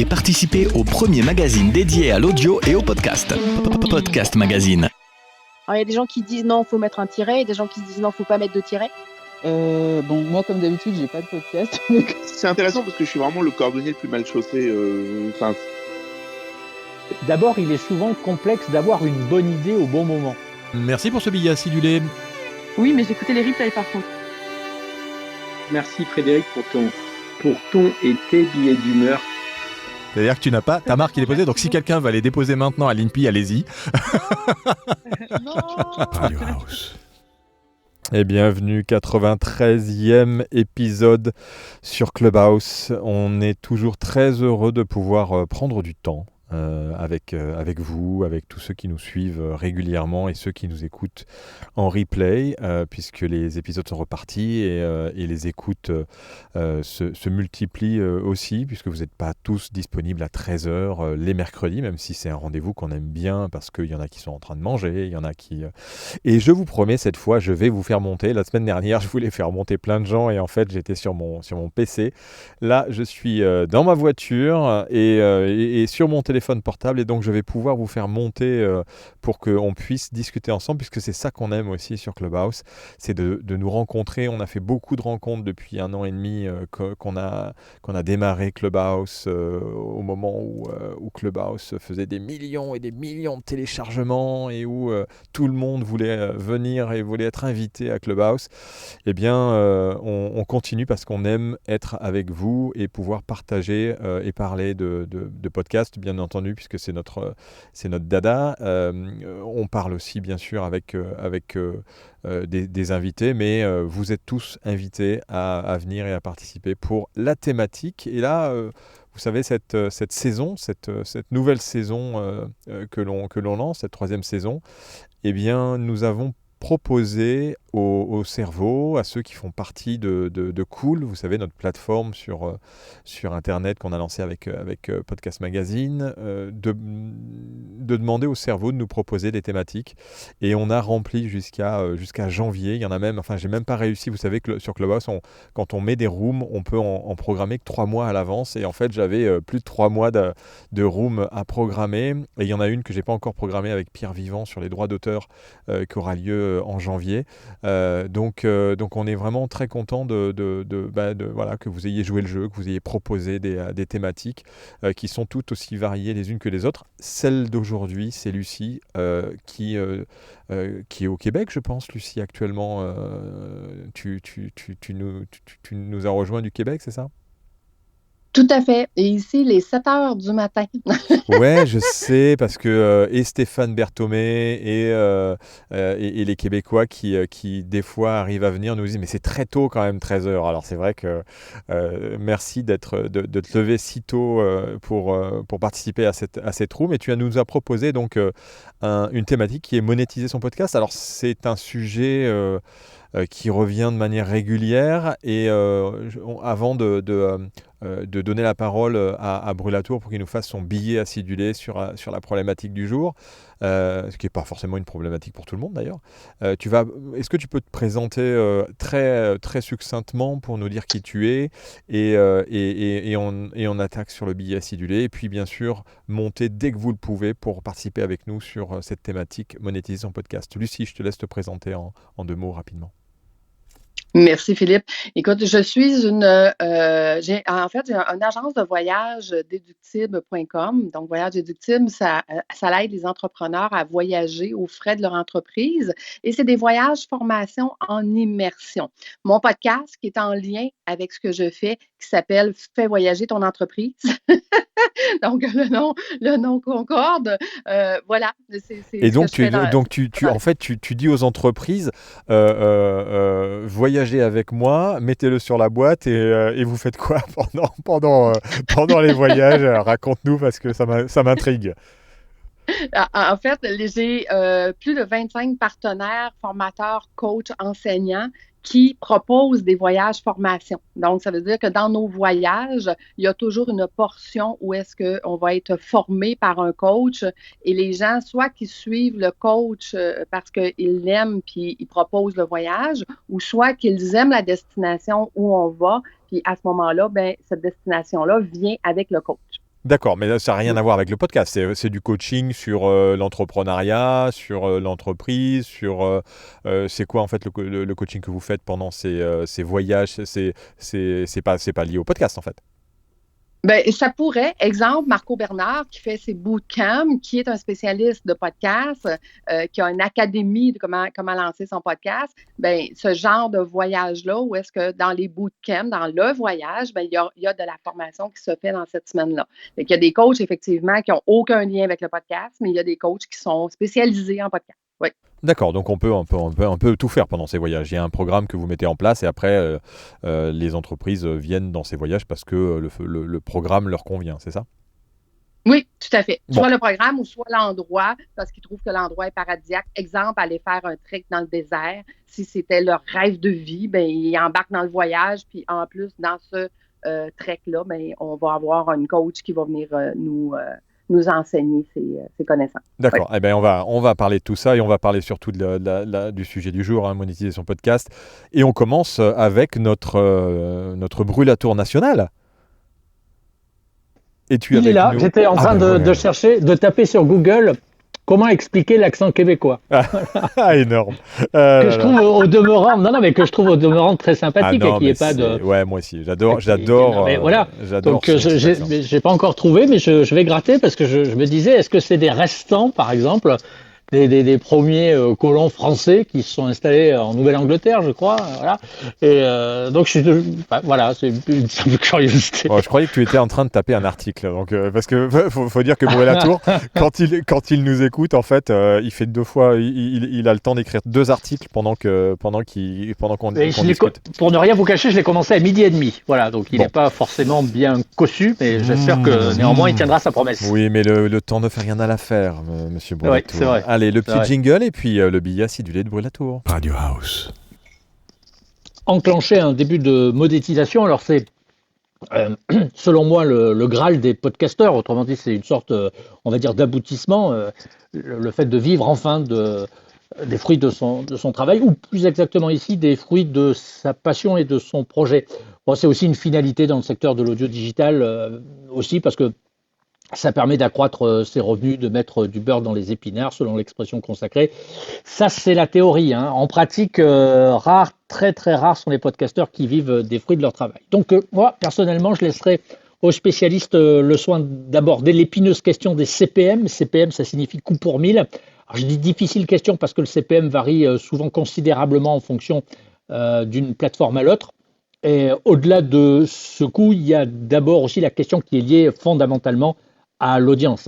et participez au premier magazine dédié à l'audio et au podcast. Podcast Magazine. Alors, il y a des gens qui disent non, il faut mettre un tiret, et des gens qui disent non, il ne faut pas mettre de tiret. Moi, comme d'habitude, j'ai pas de podcast. C'est intéressant parce que je suis vraiment le cordonnier le plus mal chaussé. D'abord, il est souvent complexe d'avoir une bonne idée au bon moment. Merci pour ce billet acidulé. Oui, mais j'écoutais les replays par contre. Merci Frédéric pour ton et tes billets d'humeur. C'est-à-dire que tu n'as pas ta marque qui est déposée, donc si quelqu'un va les déposer maintenant à l'INPI, allez-y. Non. Radio House. Et bienvenue, 93e épisode sur Clubhouse. On est toujours très heureux de pouvoir prendre du temps avec vous, avec tous ceux qui nous suivent régulièrement et ceux qui nous écoutent en replay, puisque les épisodes sont repartis et les écoutes se multiplient aussi, puisque vous n'êtes pas tous disponibles à 13h les mercredis, même si c'est un rendez-vous qu'on aime bien, parce qu'il y en a qui sont en train de manger, il y en a qui... Et je vous promets, cette fois, je vais vous faire monter. La semaine dernière, je voulais faire monter plein de gens, et en fait, j'étais sur mon PC. Là, je suis dans ma voiture et sur mon téléphone portable, et donc je vais pouvoir vous faire monter pour qu'on puisse discuter ensemble, puisque c'est ça qu'on aime aussi sur Clubhouse, c'est de nous rencontrer. On a fait beaucoup de rencontres depuis 1 an et demi qu'on a démarré Clubhouse, au moment où Clubhouse faisait des millions et des millions de téléchargements et où tout le monde voulait venir et voulait être invité à Clubhouse. Eh bien, on continue parce qu'on aime être avec vous et pouvoir partager et parler de podcasts, bien entendu, puisque c'est notre dada. On parle aussi, bien sûr, avec des invités, mais vous êtes tous invités à venir et à participer pour la thématique. Et là, vous savez, cette saison, cette nouvelle saison que l'on lance, cette 3e saison, eh bien, nous avons proposé au cerveau, à ceux qui font partie de Cool, vous savez, notre plateforme sur Internet qu'on a lancée avec Podcast Magazine, de demander au cerveau de nous proposer des thématiques. Et on a rempli jusqu'à janvier. Il y en a même, enfin, j'ai même pas réussi. Vous savez que sur Clubhouse, quand on met des rooms, on peut en programmer que 3 mois à l'avance. Et en fait, j'avais plus de 3 mois de rooms à programmer. Et il y en a une que j'ai pas encore programmée avec Pierre Vivant sur les droits d'auteur qui aura lieu en janvier. Donc on est vraiment très content voilà, que vous ayez joué le jeu, que vous ayez proposé des thématiques qui sont toutes aussi variées les unes que les autres. Celle d'aujourd'hui, c'est Lucie qui est au Québec, je pense. Lucie, actuellement, tu nous as rejoint du Québec, c'est ça? Tout à fait. Et ici, les 7h du matin. Ouais, je sais, parce que et Stéphane Berthomé et les Québécois qui des fois arrivent à venir nous disent mais c'est très tôt quand même, 13h. Alors c'est vrai que merci de te lever si tôt pour participer à cette room. Et tu nous as proposé donc une thématique qui est monétiser son podcast. Alors c'est un sujet qui revient de manière régulière, et avant de donner la parole à Brûlatour pour qu'il nous fasse son billet acidulé sur la problématique du jour, ce qui n'est pas forcément une problématique pour tout le monde d'ailleurs. Est-ce que tu peux te présenter très, très succinctement pour nous dire qui tu es, et on attaque sur le billet acidulé, et puis bien sûr monter dès que vous le pouvez pour participer avec nous sur cette thématique monétiser son podcast. Lucie, je te laisse te présenter en 2 mots rapidement. Merci Philippe. Écoute, je suis j'ai une agence de voyage déductible.com. Donc, Voyage Déductible, ça aide les entrepreneurs à voyager aux frais de leur entreprise, et c'est des voyages formation en immersion. Mon podcast qui est en lien avec ce que je fais, qui s'appelle Fais voyager ton entreprise. Donc, le nom concorde. Voilà. Et donc, en fait, tu dis aux entreprises, voyagez avec moi, mettez-le sur la boîte, et vous faites quoi pendant les voyages? Raconte-nous, parce que ça m'intrigue. En fait, j'ai plus de 25 partenaires, formateurs, coachs, enseignants qui proposent des voyages formation. Donc, ça veut dire que dans nos voyages, il y a toujours une portion où est-ce qu'on va être formé par un coach, et les gens, soit qu'ils suivent le coach parce qu'ils l'aiment puis ils proposent le voyage, ou soit qu'ils aiment la destination où on va, puis à ce moment-là, cette destination-là vient avec le coach. D'accord, mais ça n'a rien à voir avec le podcast. C'est du coaching sur l'entrepreneuriat, sur l'entreprise, c'est quoi en fait le coaching que vous faites pendant ces voyages. C'est pas lié au podcast en fait. Ben, ça pourrait. Exemple, Marco Bernard qui fait ses bootcamps, qui est un spécialiste de podcast, qui a une académie de comment lancer son podcast. Ben, ce genre de voyage-là, où est-ce que dans les bootcamps, dans le voyage, ben, il y a de la formation qui se fait dans cette semaine-là. Il y a des coachs, effectivement, qui n'ont aucun lien avec le podcast, mais il y a des coachs qui sont spécialisés en podcast. Oui. D'accord, donc on peut tout faire pendant ces voyages. Il y a un programme que vous mettez en place et après, les entreprises viennent dans ces voyages parce que le programme leur convient, c'est ça? Oui, tout à fait. Bon. Soit le programme ou soit l'endroit, parce qu'ils trouvent que l'endroit est paradisiaque. Exemple, aller faire un trek dans le désert. Si c'était leur rêve de vie, ben, ils embarquent dans le voyage. Puis en plus, dans ce trek-là, ben, on va avoir une coach qui va venir nous enseigner ses connaissances. D'accord. Ouais. Eh ben on va parler de tout ça et on va parler surtout du sujet du jour, monétiser son podcast. Et on commence avec notre brûlatour national. Il est là. J'étais en train de chercher, de taper sur Google comment expliquer l'accent québécois. Énorme. Que je trouve au demeurant, mais que je trouve au demeurant très sympathique et qui est pas de. Ouais, moi aussi. J'adore. Voilà. Donc j'ai pas encore trouvé, mais je vais gratter parce que je me disais, est-ce que c'est des restants, par exemple, des premiers colons français qui se sont installés en Nouvelle-Angleterre, je crois. Voilà. Et donc voilà, c'est une simple curiosité. Bon, je croyais que tu étais en train de taper un article, donc parce que faut dire que Brûlatour, quand il nous écoute, en fait, il fait 2 fois, il a le temps d'écrire 2 articles pendant qu'on discute. Pour ne rien vous cacher, je l'ai commencé à 12h30. Voilà, donc il n'est pas forcément bien cossu, mais j'espère que néanmoins il tiendra sa promesse. Oui, mais le temps ne fait rien à l'affaire, monsieur Brûlatour. Oui, c'est vrai. Allez, le petit jingle et puis le billet acidulé de Brûlatour. Radio House. Enclencher un début de monétisation, alors c'est selon moi le Graal des podcasteurs, autrement dit c'est une sorte, on va dire, d'aboutissement, le fait de vivre enfin des fruits de son travail, ou plus exactement ici des fruits de sa passion et de son projet. Bon, c'est aussi une finalité dans le secteur de l'audio digital aussi parce que ça permet d'accroître ses revenus, de mettre du beurre dans les épinards, selon l'expression consacrée. Ça, c'est la théorie. En pratique, très très rares sont les podcasteurs qui vivent des fruits de leur travail. Donc moi, personnellement, je laisserai aux spécialistes le soin d'aborder l'épineuse question des CPM. CPM, ça signifie coût pour 1000. Alors, je dis difficile question parce que le CPM varie souvent considérablement en fonction d'une plateforme à l'autre. Et au-delà de ce coût, il y a d'abord aussi la question qui est liée fondamentalement à l'audience.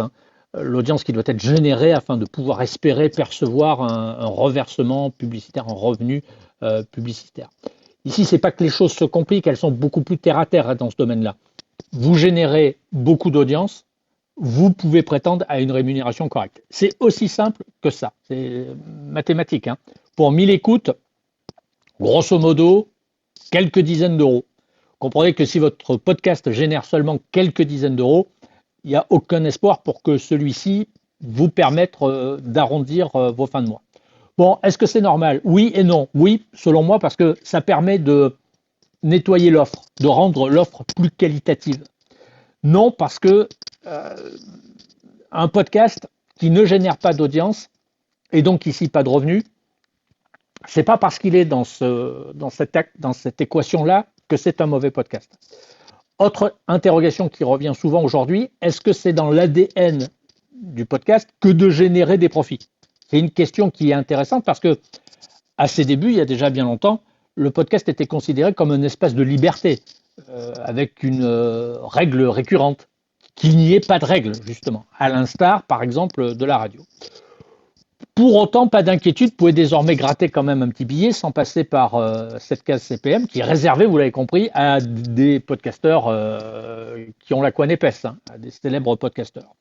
L'audience qui doit être générée afin de pouvoir espérer percevoir un reversement publicitaire, un revenu publicitaire. Ici, c'est pas que les choses se compliquent, elles sont beaucoup plus terre à terre dans ce domaine-là. Vous générez beaucoup d'audience, vous pouvez prétendre à une rémunération correcte. C'est aussi simple que ça, c'est mathématique. Pour 1000 écoutes, grosso modo, quelques dizaines d'euros. Comprenez que si votre podcast génère seulement quelques dizaines d'euros, il n'y a aucun espoir pour que celui-ci vous permette d'arrondir vos fins de mois. Bon, est-ce que c'est normal? Oui et non. Oui, selon moi, parce que ça permet de nettoyer l'offre, de rendre l'offre plus qualitative. Non, parce que un podcast qui ne génère pas d'audience, et donc ici pas de revenus, c'est pas parce qu'il est dans cette équation-là que c'est un mauvais podcast. Autre interrogation qui revient souvent aujourd'hui, est-ce que c'est dans l'ADN du podcast que de générer des profits? C'est une question qui est intéressante parce que à ses débuts, il y a déjà bien longtemps, le podcast était considéré comme un espace de liberté, avec une règle récurrente, qu'il n'y ait pas de règle, justement, à l'instar, par exemple, de la radio. Pour autant, pas d'inquiétude, vous pouvez désormais gratter quand même un petit billet sans passer par cette case CPM qui est réservée, vous l'avez compris, à des podcasteurs qui ont la couenne épaisse, à des célèbres podcasteurs.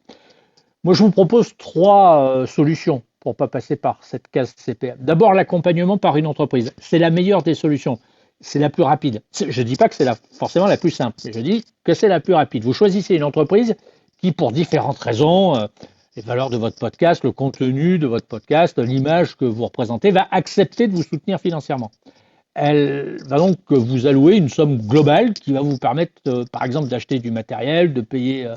Moi, je vous propose 3 solutions pour ne pas passer par cette case CPM. D'abord, l'accompagnement par une entreprise. C'est la meilleure des solutions. C'est la plus rapide. Je ne dis pas que c'est forcément la plus simple, mais je dis que c'est la plus rapide. Vous choisissez une entreprise qui, pour différentes raisons, les valeurs de votre podcast, le contenu de votre podcast, l'image que vous représentez, va accepter de vous soutenir financièrement. Elle va donc vous allouer une somme globale qui va vous permettre, par exemple, d'acheter du matériel, de payer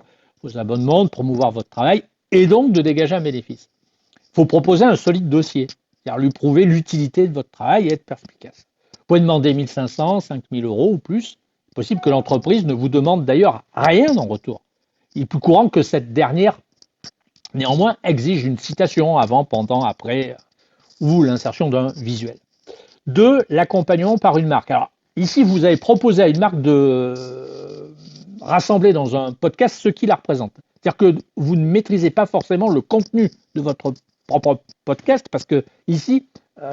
vos abonnements, de promouvoir votre travail et donc de dégager un bénéfice. Il faut proposer un solide dossier, c'est-à-dire lui prouver l'utilité de votre travail et être perspicace. Vous pouvez demander 1 500, 5 000 euros ou plus. C'est possible que l'entreprise ne vous demande d'ailleurs rien en retour. Il est plus courant que cette dernière, néanmoins, exige une citation avant, pendant, après ou l'insertion d'un visuel. 2, l'accompagnement par une marque. Alors, ici, vous avez proposé à une marque de rassembler dans un podcast ce qui la représente. C'est-à-dire que vous ne maîtrisez pas forcément le contenu de votre propre podcast parce que ici,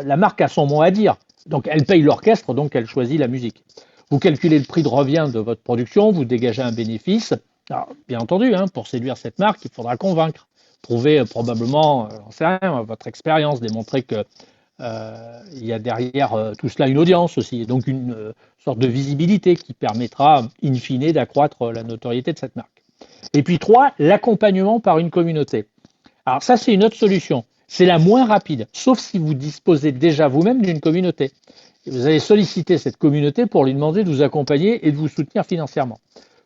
la marque a son mot à dire. Donc, elle paye l'orchestre, donc elle choisit la musique. Vous calculez le prix de revient de votre production, vous dégagez un bénéfice. Alors, bien entendu, pour séduire cette marque, il faudra convaincre. Prouver probablement, j'en sais rien, votre expérience, démontrer que il y a derrière tout cela une audience aussi, et donc une sorte de visibilité qui permettra, in fine, d'accroître la notoriété de cette marque. Et puis 3, l'accompagnement par une communauté. Alors ça, c'est une autre solution. C'est la moins rapide, sauf si vous disposez déjà vous-même d'une communauté. Et vous allez solliciter cette communauté pour lui demander de vous accompagner et de vous soutenir financièrement.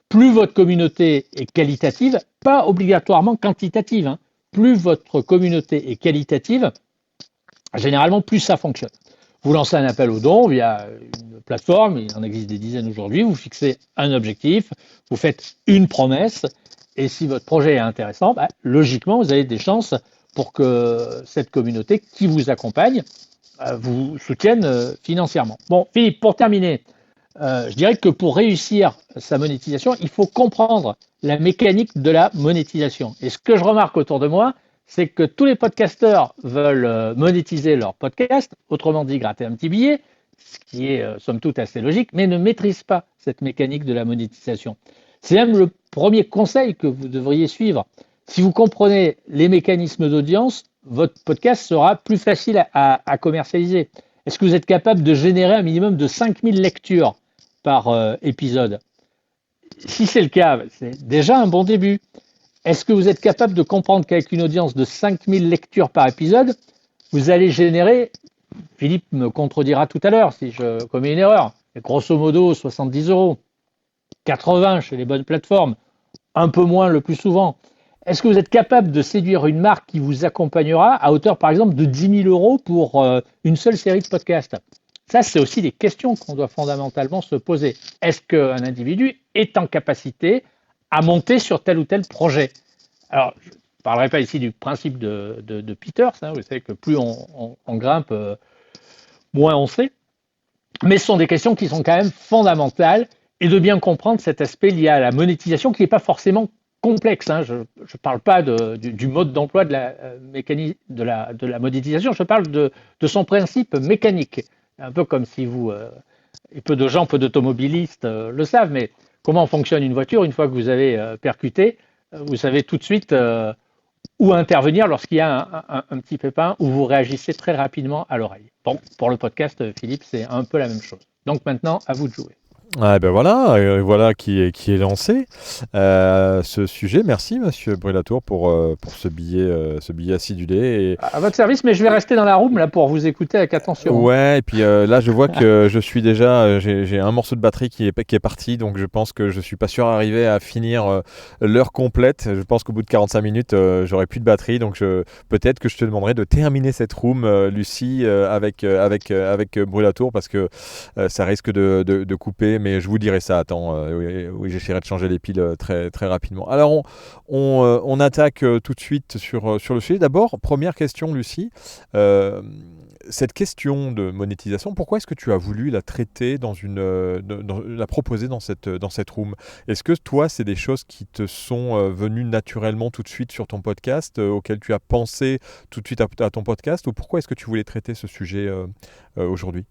Plus votre communauté est qualitative, pas obligatoirement quantitative, plus votre communauté est qualitative, généralement, plus ça fonctionne. Vous lancez un appel aux dons via une plateforme, il en existe des dizaines aujourd'hui, vous fixez un objectif, vous faites une promesse, et si votre projet est intéressant, logiquement, vous avez des chances pour que cette communauté qui vous accompagne vous soutienne financièrement. Bon, Philippe, pour terminer, je dirais que pour réussir sa monétisation, il faut comprendre la mécanique de la monétisation. Et ce que je remarque autour de moi, c'est que tous les podcasteurs veulent monétiser leur podcast, autrement dit gratter un petit billet, ce qui est somme toute assez logique, mais ne maîtrisent pas cette mécanique de la monétisation. C'est même le premier conseil que vous devriez suivre. Si vous comprenez les mécanismes d'audience, votre podcast sera plus facile à commercialiser. Est-ce que vous êtes capable de générer un minimum de 5000 lectures par épisode? Si c'est le cas, c'est déjà un bon début. Est-ce que vous êtes capable de comprendre qu'avec une audience de 5000 lectures par épisode, vous allez générer, Philippe me contredira tout à l'heure si je commets une erreur, mais grosso modo 70 €, 80 chez les bonnes plateformes, un peu moins le plus souvent. Est-ce que vous êtes capable de séduire une marque qui vous accompagnera à hauteur par exemple de 10 000 € pour une seule série de podcasts? Ça, c'est aussi des questions qu'on doit fondamentalement se poser. Est-ce qu'un individu est en capacité à monter sur tel ou tel projet? Alors, je ne parlerai pas ici du principe de Peters, vous savez que plus on grimpe, moins on sait, mais ce sont des questions qui sont quand même fondamentales et de bien comprendre cet aspect lié à la monétisation qui n'est pas forcément complexe. Je ne parle pas du mode d'emploi de la monétisation, je parle de son principe mécanique. Un peu comme si et peu de gens, peu d'automobilistes le savent, mais comment fonctionne une voiture une fois que vous avez percuté, vous savez tout de suite où intervenir lorsqu'il y a un petit pépin, où vous réagissez très rapidement à l'oreille. Bon, pour le podcast, Philippe, c'est un peu la même chose. Donc maintenant, à vous de jouer. Ah ben voilà qui est lancé ce sujet. Merci Monsieur Brulatour pour ce billet acidulé. Et... À votre service, mais je vais rester dans la room là pour vous écouter avec attention. Ouais, et puis là je vois que je suis déjà, j'ai un morceau de batterie qui est parti, donc je pense que je suis pas sûr d'arriver à finir l'heure complète. Je pense qu'au bout de 45 minutes, j'aurai plus de batterie, donc peut-être que je te demanderai de terminer cette room, Lucie, avec Brulatour, parce que ça risque de couper. Mais je vous dirai ça, oui, j'essaierai de changer les piles très, très rapidement. Alors, on attaque tout de suite sur le sujet. D'abord, première question, Lucie. Cette question de monétisation, pourquoi est-ce que tu as voulu la traiter la proposer dans cette room? Est-ce que toi, c'est des choses qui te sont venues naturellement tout de suite sur ton podcast, auxquelles tu as pensé tout de suite à ton podcast, ou pourquoi est-ce que tu voulais traiter ce sujet aujourd'hui?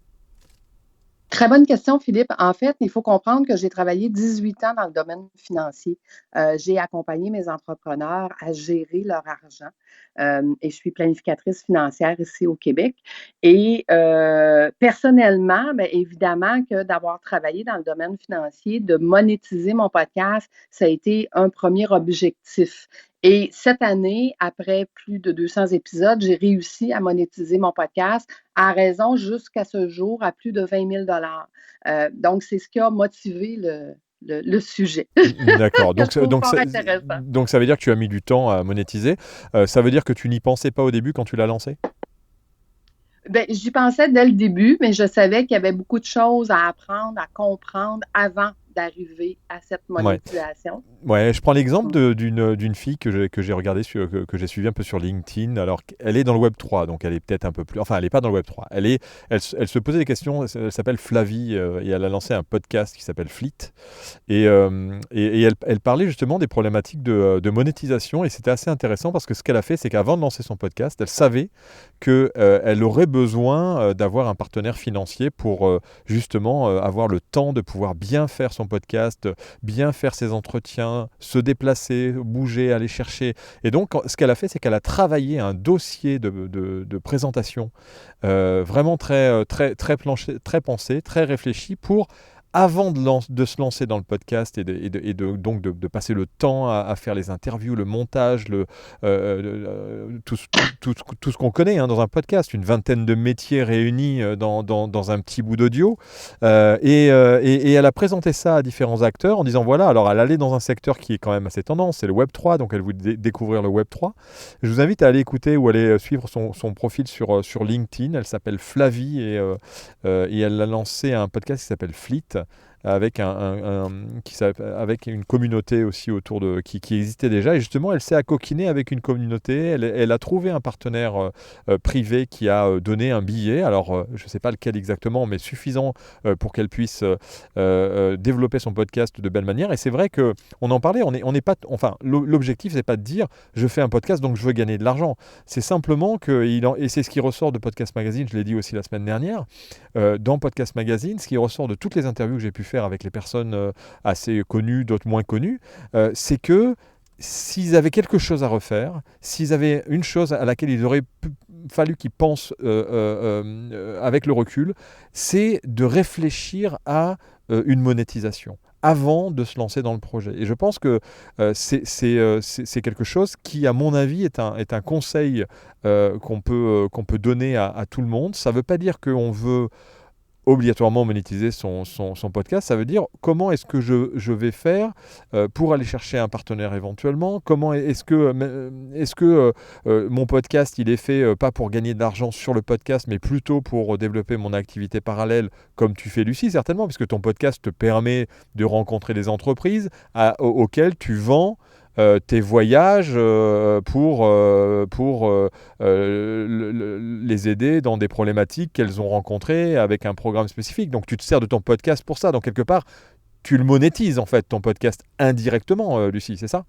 Très bonne question, Philippe. En fait, il faut comprendre que j'ai travaillé 18 ans dans le domaine financier. J'ai accompagné mes entrepreneurs à gérer leur argent et je suis planificatrice financière ici au Québec. Et personnellement, évidemment que d'avoir travaillé dans le domaine financier, de monétiser mon podcast, ça a été un premier objectif. Et cette année, après plus de 200 épisodes, j'ai réussi à monétiser mon podcast à raison jusqu'à ce jour à plus de 20 000 $. Donc, c'est ce qui a motivé le sujet. D'accord. Que je trouve fort intéressant. Donc ça veut dire que tu as mis du temps à monétiser. Ça veut dire que tu n'y pensais pas au début quand tu l'as lancé? Ben, j'y pensais dès le début, mais je savais qu'il y avait beaucoup de choses à apprendre, à comprendre avant d'arriver à cette monétisation. Ouais, je prends l'exemple d'une fille que j'ai regardée que j'ai suivie un peu sur LinkedIn. Alors, elle est dans le Web 3, donc elle est peut-être un peu plus. Enfin, elle n'est pas dans le Web 3. Elle se posait des questions. Elle s'appelle Flavie et elle a lancé un podcast qui s'appelle Fleet. Et elle parlait justement des problématiques de monétisation. Et c'était assez intéressant parce que ce qu'elle a fait, c'est qu'avant de lancer son podcast, elle savait qu'elle aurait besoin d'avoir un partenaire financier pour justement avoir le temps de pouvoir bien faire son podcast, bien faire ses entretiens, se déplacer, bouger, aller chercher. Et donc, ce qu'elle a fait, c'est qu'elle a travaillé un dossier de présentation vraiment très pensé, très réfléchi pour avant de se lancer dans le podcast et donc de passer le temps à faire les interviews, le montage, tout ce qu'on connaît dans un podcast, une vingtaine de métiers réunis dans un petit bout d'audio. Et elle a présenté ça à différents acteurs en disant voilà, alors elle allait dans un secteur qui est quand même assez tendance, c'est le Web 3, donc elle voulait découvrir le Web 3. Je vous invite à aller écouter ou aller suivre son profil sur LinkedIn. Elle s'appelle Flavie et elle a lancé un podcast qui s'appelle Fleet, avec avec une communauté aussi autour qui existait déjà. Et justement, elle s'est accoquinée avec une communauté. Elle a trouvé un partenaire privé qui a donné un billet. Alors, je ne sais pas lequel exactement, mais suffisant pour qu'elle puisse développer son podcast de belle manière. Et c'est vrai qu'on en parlait. On n'est pas, enfin, l'objectif, c'est pas de dire je fais un podcast donc je veux gagner de l'argent. C'est simplement et c'est ce qui ressort de Podcast Magazine. Je l'ai dit aussi la semaine dernière. Dans Podcast Magazine, ce qui ressort de toutes les interviews que j'ai pu faire avec les personnes assez connues, d'autres moins connues, c'est que s'ils avaient quelque chose à refaire, s'ils avaient une chose à laquelle il aurait fallu qu'ils pensent avec le recul, c'est de réfléchir à une monétisation avant de se lancer dans le projet. Et je pense que c'est quelque chose qui, à mon avis, est un conseil qu'on peut donner à tout le monde. Ça ne veut pas dire qu'on veut obligatoirement monétiser son podcast. Ça veut dire comment est-ce que je vais faire pour aller chercher un partenaire éventuellement. Comment est-ce que mon podcast il est fait pas pour gagner de l'argent sur le podcast, mais plutôt pour développer mon activité parallèle, comme tu fais Lucie certainement, puisque ton podcast te permet de rencontrer des entreprises auxquelles tu vends tes voyages pour les aider dans des problématiques qu'elles ont rencontrées avec un programme spécifique. Donc tu te sers de ton podcast pour ça. Donc quelque part, tu le monétises en fait, ton podcast indirectement, Lucie, c'est ça?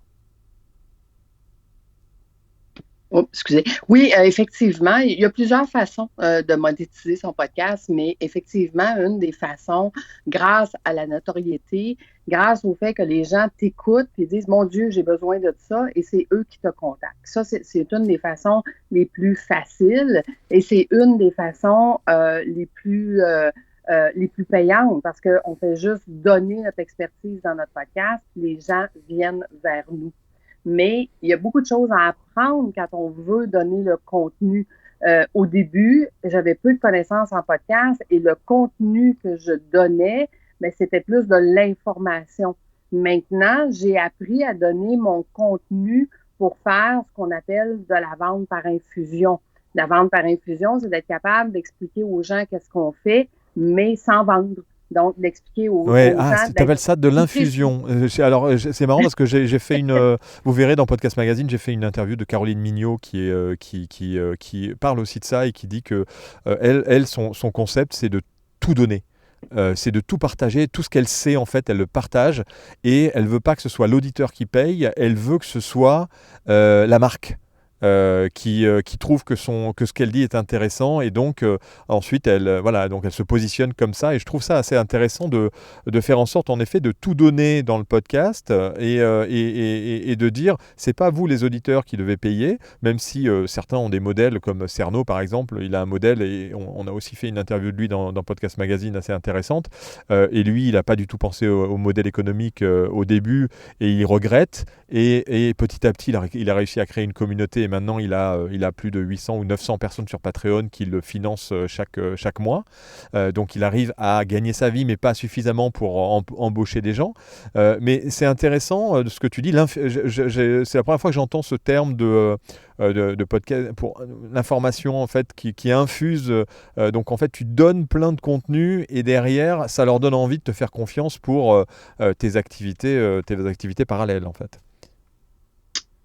Oh, excusez. Oui, effectivement, il y a plusieurs façons de monétiser son podcast, mais effectivement, une des façons, grâce à la notoriété, grâce au fait que les gens t'écoutent et disent « Mon Dieu, j'ai besoin de ça », et c'est eux qui te contactent. Ça, c'est une des façons les plus faciles et c'est une des façons les plus payantes parce qu'on fait juste donner notre expertise dans notre podcast, les gens viennent vers nous. Mais il y a beaucoup de choses à apprendre quand on veut donner le contenu. Au début, j'avais peu de connaissances en podcast et le contenu que je donnais, mais c'était plus de l'information. Maintenant, j'ai appris à donner mon contenu pour faire ce qu'on appelle de la vente par infusion. La vente par infusion, c'est d'être capable d'expliquer aux gens qu'est-ce qu'on fait, mais sans vendre. Donc, d'expliquer aux gens... tu appelles ça de l'infusion. Alors, c'est marrant parce que j'ai fait vous verrez dans Podcast Magazine, j'ai fait une interview de Caroline Mignot qui parle aussi de ça et qui dit que son concept, c'est de tout donner. C'est de tout partager, tout ce qu'elle sait en fait, elle le partage et elle veut pas que ce soit l'auditeur qui paye, elle veut que ce soit la marque. Qui trouve que ce qu'elle dit est intéressant et donc ensuite elle se positionne comme ça et je trouve ça assez intéressant de faire en sorte en effet de tout donner dans le podcast et de dire c'est pas vous les auditeurs qui devez payer, même si certains ont des modèles comme Cerno par exemple, il a un modèle et on a aussi fait une interview de lui dans Podcast Magazine assez intéressante et lui il n'a pas du tout pensé au modèle économique au début et il regrette et petit à petit il a réussi à créer une communauté et maintenant il a plus de 800 ou 900 personnes sur Patreon qui le financent chaque mois. Donc il arrive à gagner sa vie, mais pas suffisamment pour embaucher des gens. Mais c'est intéressant de ce que tu dis. C'est la première fois que j'entends ce terme de podcast pour l'information en fait qui infuse. Donc en fait tu donnes plein de contenu et derrière ça leur donne envie de te faire confiance pour tes activités parallèles en fait.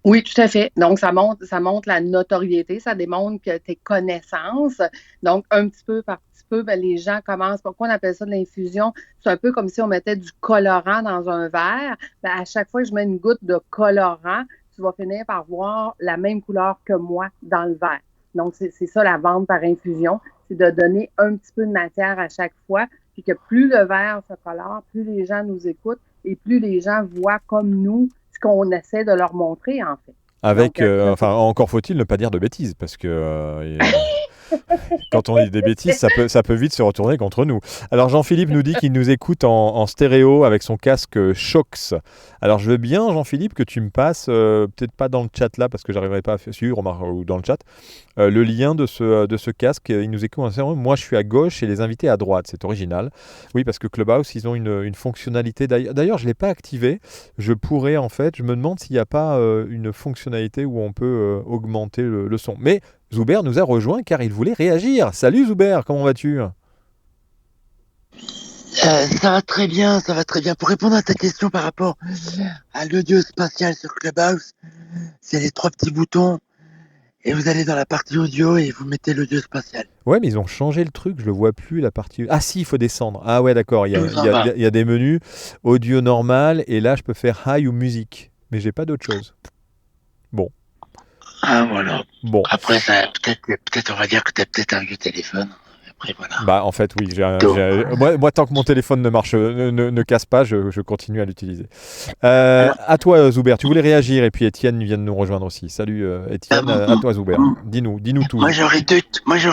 Oui, tout à fait. Donc, ça montre la notoriété, ça démontre que tes connaissances. Donc, un petit peu par petit peu, les gens commencent. Pourquoi on appelle ça de l'infusion? C'est un peu comme si on mettait du colorant dans un verre. À chaque fois que je mets une goutte de colorant, tu vas finir par voir la même couleur que moi dans le verre. Donc, c'est ça la vente par infusion. C'est de donner un petit peu de matière à chaque fois. Puis que plus le verre se colore, plus les gens nous écoutent et plus les gens voient comme nous qu'on essaie de leur montrer, en fait. Avec, donc, encore faut-il ne pas dire de bêtises, parce que quand on dit des bêtises, ça peut vite se retourner contre nous. Alors Jean-Philippe nous dit qu'il nous écoute en stéréo avec son casque Shox. Alors je veux bien, Jean-Philippe, que tu me passes, peut-être pas dans le chat là, parce que j'arriverai pas à suivre, ou dans le chat, le lien de ce casque. Il nous écoute en stéréo. Moi, je suis à gauche et les invités à droite. C'est original. Oui, parce que Clubhouse, ils ont une fonctionnalité. D'ailleurs, je ne l'ai pas activée. Je pourrais, en fait, je me demande s'il n'y a pas une fonctionnalité où on peut augmenter le son. Mais Zuber nous a rejoint car il voulait réagir. Salut Zuber, comment vas-tu ? Ça va très bien. Pour répondre à ta question par rapport à l'audio spatial sur Clubhouse, c'est les 3 petits boutons et vous allez dans la partie audio et vous mettez l'audio spatial. Ouais, mais ils ont changé le truc, je le vois plus, la partie... Ah si, il faut descendre. Ah ouais, d'accord, il y a des menus audio normal et là je peux faire high ou musique, mais j'ai pas d'autre chose. Bon. Ah voilà. Bon. Après, ça, peut-être on va dire que tu as peut-être un vieux téléphone. Après, voilà. Bah en fait oui, moi tant que mon téléphone ne casse pas, je continue à l'utiliser. À toi Zuber, tu voulais réagir et puis Étienne vient de nous rejoindre aussi. Salut Étienne, à toi Zuber. Dis-nous tout. Moi j'aurais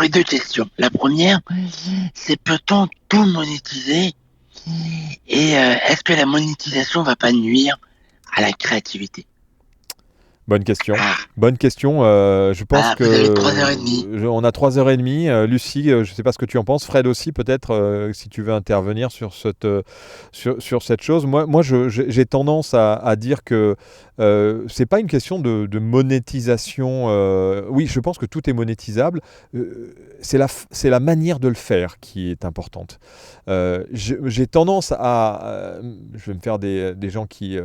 deux questions. La première, c'est peut-on tout monétiser et est-ce que la monétisation va pas nuire à la créativité? Bonne question. Je pense que vous avez 3h30. On a 3h30. Lucie, je ne sais pas ce que tu en penses. Fred aussi, peut-être, si tu veux intervenir sur cette chose. Moi j'ai tendance à dire que c'est pas une question de monétisation. Oui, je pense que tout est monétisable. C'est la manière de le faire qui est importante. J'ai tendance à... je vais me faire des gens qui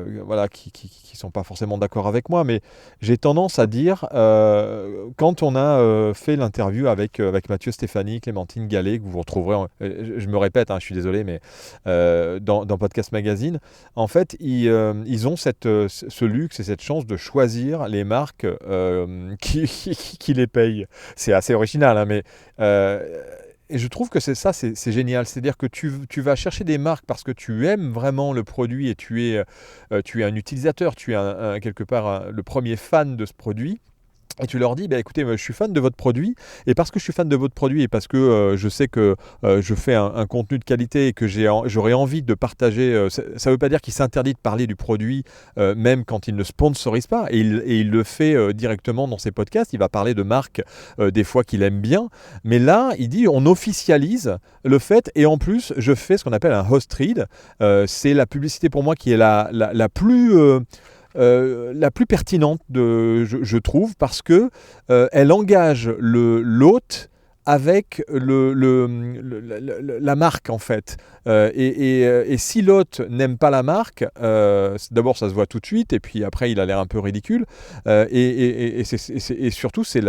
sont pas forcément d'accord avec moi, mais j'ai tendance à dire, quand on a fait l'interview avec Mathieu Stéphanie, Clémentine Gallet, que vous retrouverez, je me répète, je suis désolé, mais dans Podcast Magazine, en fait, ils ont ce luxe et cette chance de choisir les marques qui les payent. C'est assez original, mais... et je trouve que c'est génial. C'est-à-dire que tu vas chercher des marques parce que tu aimes vraiment le produit et tu es un utilisateur, tu es quelque part le premier fan de ce produit. Et tu leur dis, écoutez, je suis fan de votre produit, et parce que je suis fan de votre produit, et parce que je sais que je fais un contenu de qualité et que j'aurais envie de partager, ça ne veut pas dire qu'il s'interdit de parler du produit, même quand il ne sponsorise pas, et il le fait directement dans ses podcasts, il va parler de marques des fois qu'il aime bien, mais là, il dit, on officialise le fait, et en plus, je fais ce qu'on appelle un host read, c'est la publicité pour moi qui est la plus pertinente, je trouve, parce que elle engage l'hôte avec la marque en fait. Et si l'hôte n'aime pas la marque, d'abord ça se voit tout de suite, et puis après il a l'air un peu ridicule. Et surtout c'est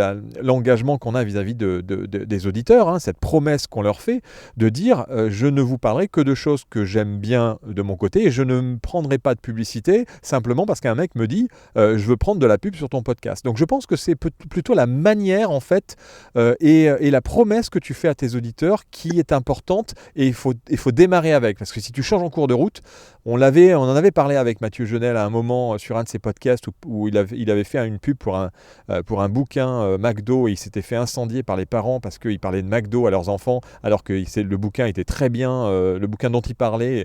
l'engagement qu'on a vis-à-vis des auditeurs, cette promesse qu'on leur fait de dire je ne vous parlerai que de choses que j'aime bien de mon côté, et je ne me prendrai pas de publicité simplement parce qu'un mec me dit je veux prendre de la pub sur ton podcast. Donc je pense que c'est plutôt la manière en fait et la promesse que tu fais à tes auditeurs qui est importante, et il faut démarrer avec, parce que si tu changes en cours de route, on en avait parlé avec Mathieu Genel à un moment sur un de ses podcasts où il avait fait une pub pour un bouquin McDo, et il s'était fait incendier par les parents parce qu'il parlait de McDo à leurs enfants, alors que le bouquin était très bien, le bouquin dont il parlait,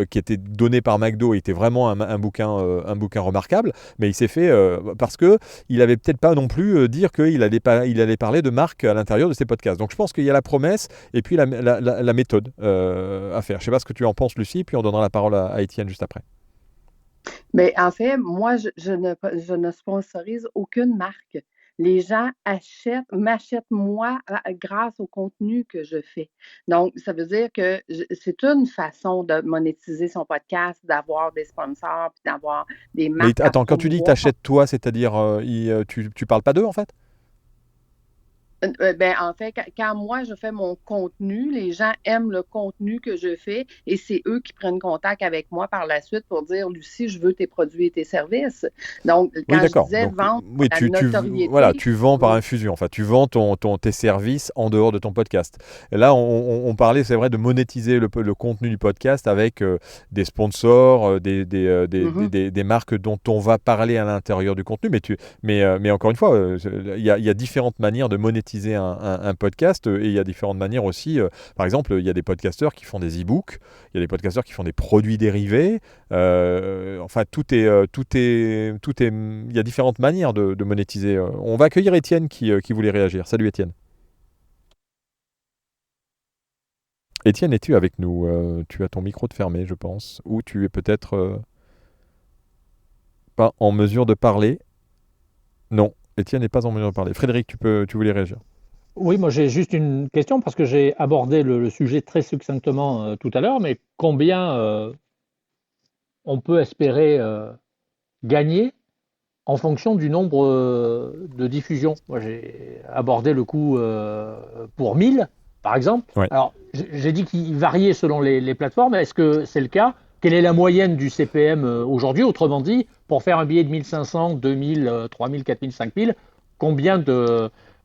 qui était donné par McDo, était vraiment un bouquin remarquable, mais il s'est fait parce que il avait peut-être pas non plus dire qu'il allait parler de marque à l'intérieur de ses podcasts. Donc je pense qu'il y a la promesse et puis la méthode à faire. Je sais pas ce que tu en penses, Lucie, puis on donnera la parole à Étienne juste après. Mais en fait, moi, je ne sponsorise aucune marque. Les gens m'achètent moi grâce au contenu que je fais. Donc, ça veut dire que c'est une façon de monétiser son podcast, d'avoir des sponsors, puis d'avoir des marques. Mais attends, quand tu dis que tu achètes toi, c'est-à-dire tu parles pas d'eux en fait? En fait, quand moi je fais mon contenu, les gens aiment le contenu que je fais et c'est eux qui prennent contact avec moi par la suite pour dire Lucie, je veux tes produits et tes services. Donc, quand je disais vendre la notoriété. Voilà, tu vends par infusion. Enfin, tu vends tes services en dehors de ton podcast. Et là, on parlait, c'est vrai, de monétiser le contenu du podcast avec des sponsors, des marques dont on va parler à l'intérieur du contenu. Mais encore une fois, il y a différentes manières de monétiser un podcast, et il y a différentes manières aussi. Par exemple, il y a des podcasteurs qui font des e-books, il y a des podcasteurs qui font des produits dérivés. Enfin, il y a différentes manières de monétiser. On va accueillir Étienne qui voulait réagir. Salut Étienne. Étienne, es-tu avec nous? Tu as ton micro de fermé, je pense, ou tu es peut-être pas en mesure de parler. Non. Étienne n'est pas en mesure de parler. Frédéric, tu voulais réagir? Oui, moi j'ai juste une question parce que j'ai abordé le sujet très succinctement tout à l'heure, mais combien on peut espérer gagner en fonction du nombre de diffusions? Moi j'ai abordé le coût pour 1000, par exemple. Ouais. Alors j'ai dit qu'il variait selon les plateformes. Est-ce que c'est le cas? Quelle est la moyenne du CPM aujourd'hui? Autrement dit, pour faire un billet de 1500, 2000, 3000, 4000, 5000, combien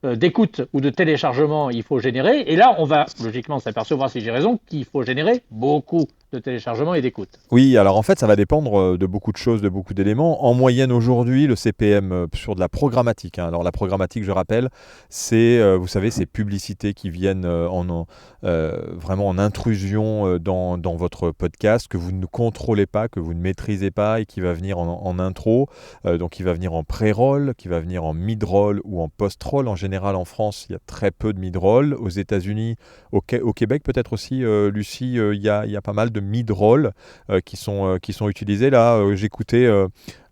d'écoutes ou de téléchargements il faut générer? Et là, on va logiquement s'apercevoir, si j'ai raison, qu'il faut générer beaucoup de téléchargements et d'écoutes. Oui, alors en fait, ça va dépendre de beaucoup de choses, de beaucoup d'éléments. En moyenne, aujourd'hui, le CPM sur de la programmatique. Alors la programmatique, je rappelle, c'est, vous savez, ces publicités qui viennent vraiment en intrusion dans votre podcast, que vous ne contrôlez pas, que vous ne maîtrisez pas, et qui va venir en intro. Donc, il va venir en pré-roll, qui va venir en mid-roll ou en post-roll. En général, en France, il y a très peu de mid-roll. Aux États-Unis, au Québec, peut-être aussi, Lucie, il y a pas mal de mid-roll qui sont utilisés. Là, j'écoutais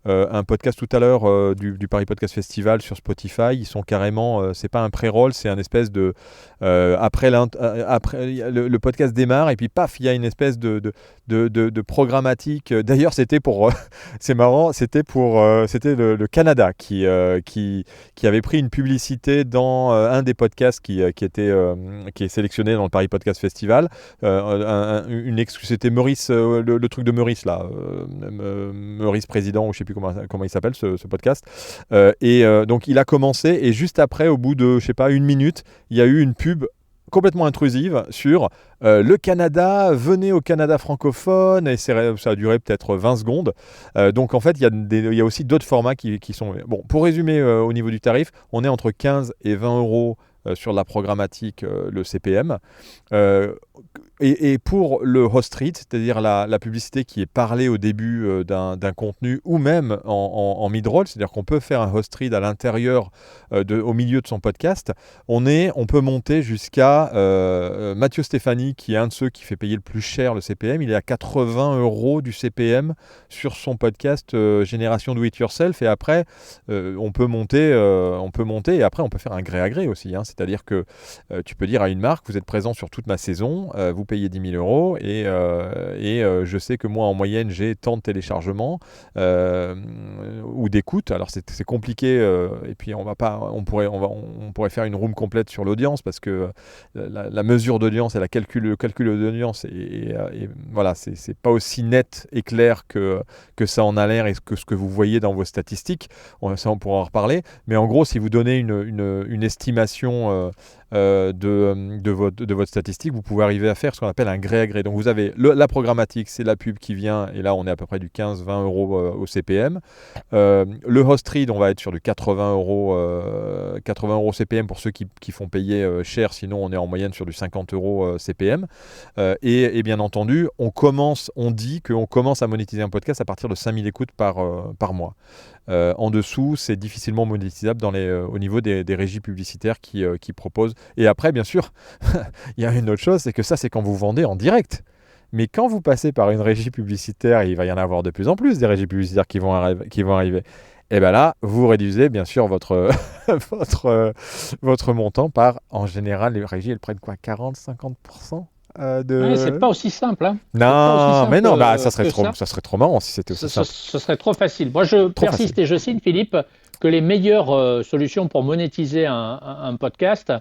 un podcast tout à l'heure du Paris Podcast Festival sur Spotify. Ils sont carrément, c'est pas un pré-roll, c'est un espèce de après le podcast démarre et puis paf, il y a une espèce de programmatique. D'ailleurs, c'était pour c'est marrant, c'était le Canada qui avait pris une publicité dans un des podcasts qui est sélectionné dans le Paris Podcast Festival. C'était Meurice, le truc de Meurice là, Meurice président, ou je sais plus comment il s'appelle ce podcast. Donc il a commencé et juste après, au bout de, je sais pas, 1 minute, il y a eu une pub complètement intrusive sur le Canada, venez au Canada francophone, et ça a duré peut-être 20 secondes. Donc en fait, il y a aussi d'autres formats qui sont... Bon, pour résumer au niveau du tarif, on est entre 15 et 20 euros sur la programmatique, le CPM. Et pour le host read, c'est-à-dire la publicité qui est parlée au début d'un contenu, ou même en mid-roll, c'est-à-dire qu'on peut faire un host read à l'intérieur, au milieu de son podcast, on peut monter jusqu'à Mathieu Stéphanie, qui est un de ceux qui fait payer le plus cher le CPM. Il est à 80 euros du CPM sur son podcast Génération Do It Yourself. Et après, on peut monter, et après on peut faire un gré à gré aussi. C'est-à-dire que tu peux dire à une marque, vous êtes présent sur toute ma saison, vous payez 10 000 euros et je sais que moi en moyenne j'ai tant de téléchargements ou d'écoute. Alors c'est compliqué, et puis on pourrait faire une room complète sur l'audience, parce que la mesure d'audience et le calcul d'audience et voilà, c'est pas aussi net et clair que ça en a l'air et que ce que vous voyez dans vos statistiques. Ça, on pourra en reparler, mais en gros, si vous donnez une estimation de votre statistique, vous pouvez arriver arriver à faire ce qu'on appelle un gré à gré. Donc vous avez la programmatique, c'est la pub qui vient, et là on est à peu près du 15-20 euros au CPM. Le host read, on va être sur du 80 euros CPM pour ceux qui font payer cher, sinon on est en moyenne sur du 50 euros CPM. Et bien entendu, on dit qu'on commence à monétiser un podcast à partir de 5000 écoutes par mois. En dessous, c'est difficilement monétisable au niveau des régies publicitaires qui proposent. Et après, bien sûr, il y a une autre chose, c'est que ça, c'est quand vous vendez en direct. Mais quand vous passez par une régie publicitaire, il va y en avoir de plus en plus des régies publicitaires qui vont arriver. Et bien là, vous réduisez bien sûr votre montant par, en général, les régies, elles prennent quoi, 40-50% de... Ouais, c'est pas aussi simple. Hein. Non, mais non, ça serait trop marrant si c'était aussi simple. Ce serait trop facile. Moi, je persiste et je signe, Philippe, que les meilleures solutions pour monétiser un podcast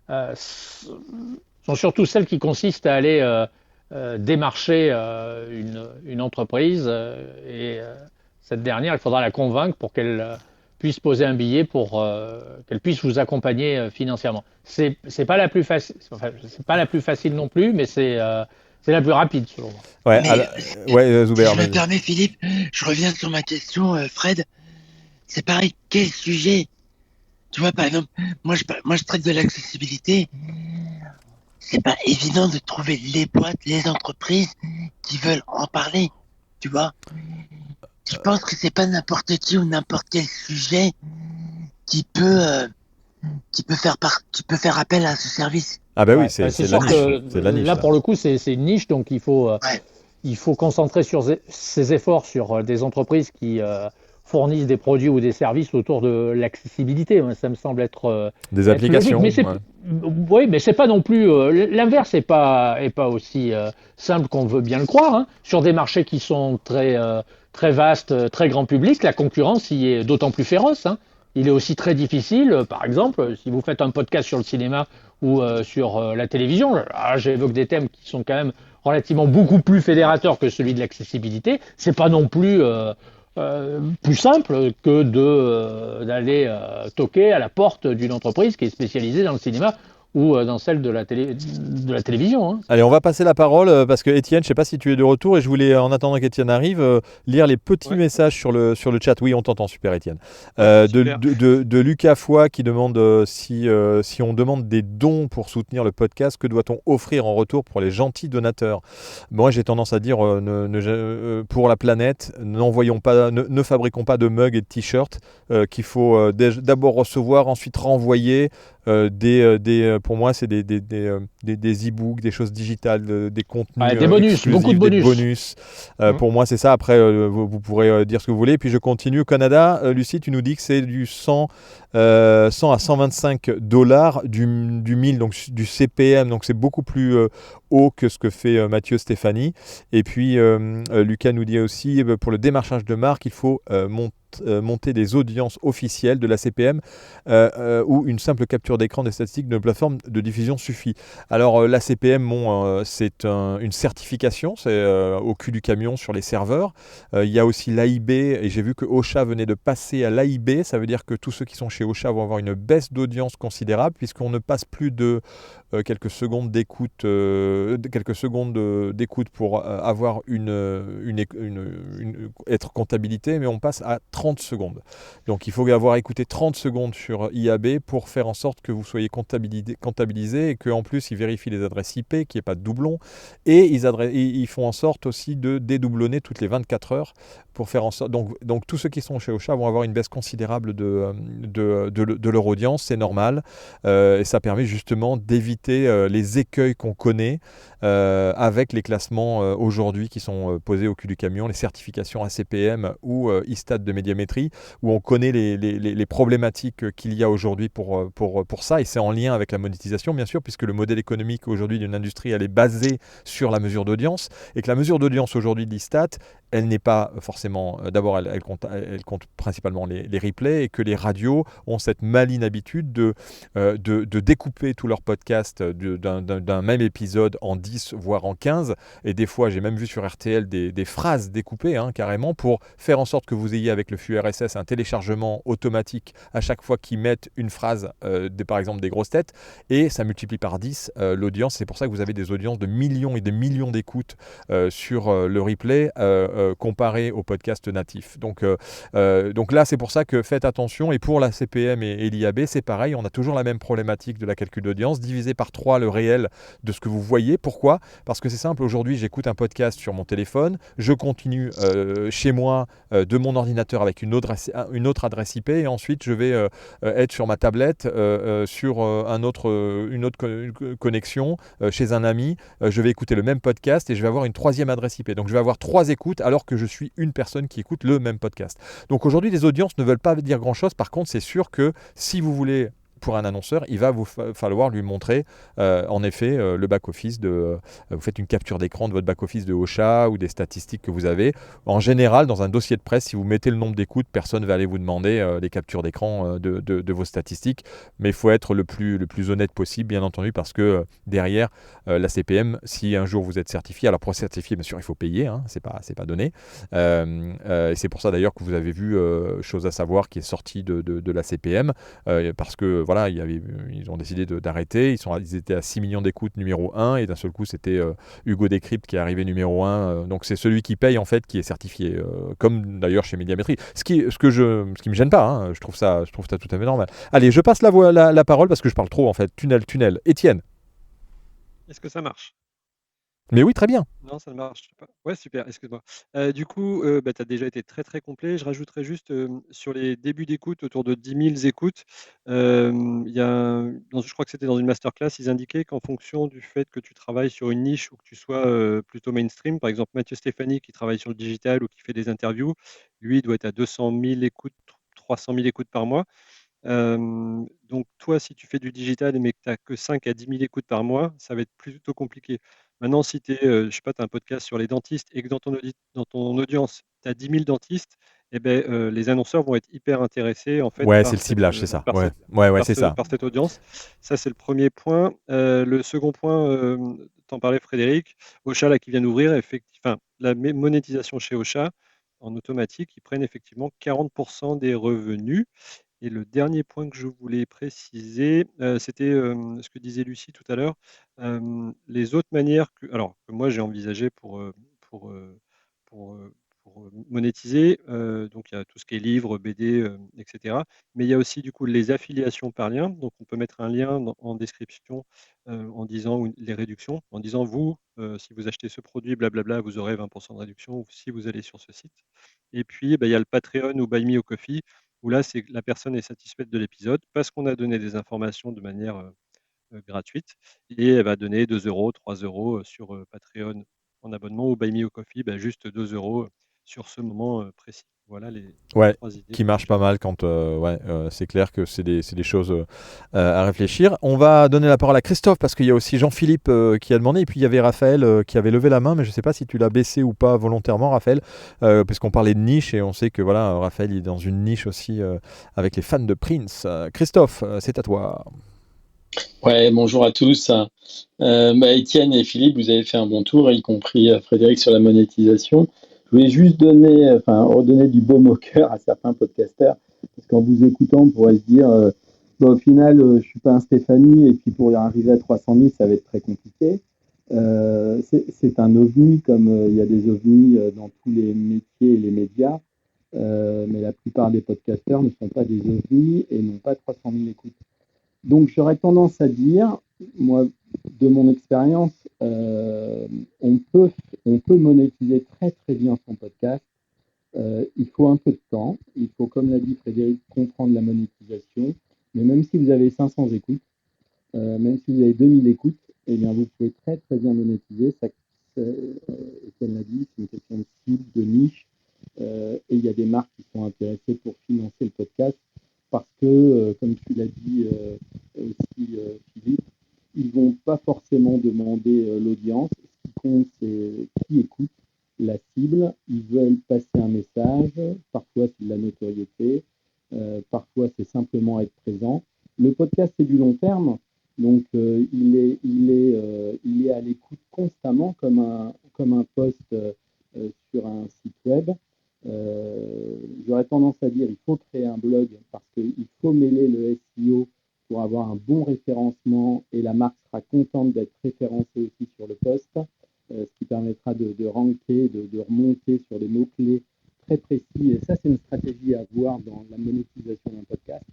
sont surtout celles qui consistent à aller démarcher une entreprise et cette dernière, il faudra la convaincre pour qu'elle puisse poser un billet pour qu'elle puisse vous accompagner financièrement. C'est pas la plus facile, c'est pas la plus facile non plus, mais c'est la plus rapide selon moi. Ouais, Zuber. Si je me permets, Philippe, je reviens sur ma question, Fred. C'est pareil, quel sujet? Tu vois, par exemple, moi je traite de l'accessibilité. C'est pas évident de trouver les boîtes, les entreprises qui veulent en parler, tu vois. Je pense que c'est pas n'importe qui ou n'importe quel sujet qui peut faire appel à ce service. Ah bah oui, c'est sûr de la niche. Là, pour le coup, c'est une niche, donc il faut concentrer ses efforts sur des entreprises qui fournissent des produits ou des services autour de l'accessibilité. Ça me semble être des applications. Logique. Oui, mais c'est pas non plus l'inverse est pas aussi simple qu'on veut bien le croire. Hein. Sur des marchés qui sont très vastes, très grand public, la concurrence y est d'autant plus féroce. Hein. Il est aussi très difficile, par exemple, si vous faites un podcast sur le cinéma ou sur la télévision, j'évoque des thèmes qui sont quand même relativement beaucoup plus fédérateurs que celui de l'accessibilité. C'est pas non plus plus simple que d'aller toquer à la porte d'une entreprise qui est spécialisée dans le cinéma ou dans celle de la télévision. Hein. Allez, on va passer la parole parce que Étienne, je ne sais pas si tu es de retour et je voulais, en attendant qu'Étienne arrive, lire les petits messages sur le chat. Oui, on t'entend, super Étienne. De Lucas Foy qui demande si on demande des dons pour soutenir le podcast, que doit-on offrir en retour pour les gentils donateurs? Moi, j'ai tendance à dire pour la planète, ne fabriquons pas de mugs et de t-shirts qu'il faut d'abord recevoir, ensuite renvoyer. Pour moi, c'est des e-books, des choses digitales, des contenus. Des bonus, beaucoup de bonus. Pour moi, c'est ça. Après, vous pourrez dire ce que vous voulez. Puis je continue. Au Canada, Lucie, tu nous dis que c'est du 100 à 125 $ du 1000, donc du CPM. Donc c'est beaucoup plus haut que ce que fait Mathieu Stéphanie. Et puis, Lucas nous dit aussi, pour le démarchage de marque, il faut monter des audiences officielles de la CPM où une simple capture d'écran des statistiques de plateforme de diffusion suffit. Alors la CPM, c'est une certification, c'est au cul du camion sur les serveurs. Il y a aussi l'AIB et j'ai vu que Ocha venait de passer à l'AIB. Ça veut dire que tous ceux qui sont chez Ocha vont avoir une baisse d'audience considérable puisqu'on ne passe plus de quelques secondes d'écoute pour avoir être comptabilité, mais on passe à 30 secondes. Donc il faut avoir écouté 30 secondes sur IAB pour faire en sorte que vous soyez comptabilisé et qu'en plus ils vérifient les adresses IP, qu'il n'y ait pas de doublons, et ils font en sorte aussi de dédoublonner toutes les 24 heures pour faire en sorte. Donc tous ceux qui sont chez Ocha vont avoir une baisse considérable de leur audience, c'est normal, et ça permet justement d'éviter les écueils qu'on connaît avec les classements aujourd'hui qui sont posés au cul du camion, les certifications ACPM ou ISTAT de médiamétrie, où on connaît les problématiques qu'il y a aujourd'hui pour ça, et c'est en lien avec la monétisation bien sûr, puisque le modèle économique aujourd'hui d'une industrie, elle est basée sur la mesure d'audience, et que la mesure d'audience aujourd'hui de l'ISTAT, elle n'est pas forcément. D'abord, elle compte principalement les replays, et que les radios ont cette maligne habitude de découper tous leurs podcasts d'un même épisode en 10, voire en 15. Et des fois, j'ai même vu sur RTL des phrases découpées, carrément, pour faire en sorte que vous ayez avec le flux RSS un téléchargement automatique à chaque fois qu'ils mettent une phrase, par exemple des grosses têtes, et ça multiplie par 10 l'audience. C'est pour ça que vous avez des audiences de millions et des millions d'écoutes sur le replay comparé au podcast natif. Donc là, c'est pour ça que faites attention. Et pour la CPM et l'IAB, c'est pareil. On a toujours la même problématique de la calcul d'audience, divisé par 3 le réel de ce que vous voyez. Pourquoi ? Parce que c'est simple. Aujourd'hui, j'écoute un podcast sur mon téléphone. Je continue chez moi de mon ordinateur avec une autre adresse IP. Et ensuite, je vais être sur ma tablette sur une autre connexion chez un ami. Je vais écouter le même podcast et je vais avoir une troisième adresse IP. Donc, je vais avoir 3 écoutes alors que je suis une personne qui écoute le même podcast. Donc, aujourd'hui, les audiences ne veulent pas dire grand-chose. Par contre, c'est sûr que si vous voulez, pour un annonceur, il va vous falloir lui montrer en effet le back-office vous faites une capture d'écran de votre back-office de Ocha ou des statistiques que vous avez. En général, dans un dossier de presse, si vous mettez le nombre d'écoutes, personne ne va aller vous demander les captures d'écran de vos statistiques. Mais il faut être le plus honnête possible, bien entendu, parce que derrière, la CPM, si un jour vous êtes certifié, alors pour être certifié, bien sûr, il faut payer, c'est pas donné. Et c'est pour ça d'ailleurs que vous avez vu chose à savoir qui est sortie de la CPM, parce que voilà, ils ont décidé d'arrêter. Ils étaient à 6 millions d'écoutes numéro 1 et d'un seul coup c'était Hugo Décrypte qui est arrivé numéro 1. Donc c'est celui qui paye en fait qui est certifié, comme d'ailleurs chez Médiamétrie. Ce qui me gêne pas, je trouve ça tout à fait normal. Allez, je passe la parole parce que je parle trop en fait. Tunnel. Étienne. Est-ce que ça marche? Mais oui, très bien. Non, ça ne marche pas. Ouais, super, excuse-moi. Du coup, tu as déjà été très, très complet. Je rajouterais juste, sur les débuts d'écoute, autour de 10 000 écoutes, il y a je crois que c'était dans une masterclass, ils indiquaient qu'en fonction du fait que tu travailles sur une niche ou que tu sois, plutôt mainstream, par exemple Mathieu Stéphanie qui travaille sur le digital ou qui fait des interviews, lui, il doit être à 200 000 écoutes, 300 000 écoutes par mois. Donc toi, si tu fais du digital mais que tu as que 5 à 10 000 écoutes par mois, ça va être plutôt compliqué. Maintenant, si tu es, je sais pas, tu as un podcast sur les dentistes et que dans ton audience, tu as 10 000 dentistes, eh ben, les annonceurs vont être hyper intéressés en fait Ouais, c'est par le ciblage, c'est ça. par Ouais, cette, c'est ça. par cette audience. Ça, c'est le premier point. Le second point, t'en parlais Frédéric, Ocha là qui vient d'ouvrir, effectivement, la monétisation chez Ocha en automatique, ils prennent effectivement 40% des revenus. Et le dernier point que je voulais préciser, c'était ce que disait Lucie tout à l'heure. Les autres manières que moi j'ai envisagé pour, pour, euh, pour monétiser, donc il y a tout ce qui est livres, BD, etc. Mais il y a aussi du coup les affiliations par lien. Donc on peut mettre un lien en description en disant les réductions, en disant vous, si vous achetez ce produit, blablabla, vous aurez 20% de réduction si vous allez sur ce site. Et puis il y a le Patreon ou Buy Me a Coffee où là, c'est que la personne est satisfaite de l'épisode parce qu'on a donné des informations de manière gratuite et elle va donner 2 euros, 3 euros sur Patreon en abonnement ou Buy Me a Coffee, juste 2 euros sur ce moment précis. Voilà les Ouais, 3 idées. qui marche pas mal quand c'est clair que c'est des choses à réfléchir. On va donner la parole à Christophe parce qu'il y a aussi Jean-Philippe qui a demandé et puis il y avait Raphaël qui avait levé la main, mais je ne sais pas si tu l'as baissé ou pas volontairement, Raphaël, puisqu'on parlait de niche et on sait que voilà, Raphaël il est dans une niche aussi avec les fans de Prince. Christophe, c'est à toi. Ouais, bonjour à tous. Étienne et Philippe, vous avez fait un bon tour, y compris Frédéric sur la monétisation. Je voulais juste redonner du baume au cœur à certains podcasteurs, parce qu'en vous écoutant, on pourrait se dire, au final, je suis pas un Stéphanie, et puis pour y arriver à 300 000, ça va être très compliqué. C'est un ovni, comme il y a des ovnis dans tous les métiers et les médias, mais la plupart des podcasteurs ne sont pas des ovnis et n'ont pas 300 000 écoutes. Donc, j'aurais tendance à dire, moi, de mon expérience, on peut monétiser très, très bien son podcast. Il faut un peu de temps. Il faut, comme l'a dit Frédéric, comprendre la monétisation. Mais même si vous avez 500 écoutes, même si vous avez 2000 écoutes, eh bien, vous pouvez très, très bien monétiser. Comme l'a dit, c'est une question de cible, de niche. Et il y a des marques qui sont intéressées pour financer le podcast. Parce que, comme tu l'as dit aussi, Philippe, ils ne vont pas forcément demander l'audience. Ce qui compte, c'est qui écoute, la cible. visibles, ils veulent passer un message, parfois c'est de la notoriété, parfois c'est simplement être présent. Le podcast, c'est du long terme, donc il est à l'écoute constamment comme un post sur un site web. J'aurais tendance à dire il faut créer un blog parce qu'il faut mêler le SEO pour avoir un bon référencement et la marque sera contente d'être référencée aussi sur le post, ce qui permettra de ranker, de remonter sur des mots-clés très précis. Et ça, c'est une stratégie à avoir dans la monétisation d'un podcast,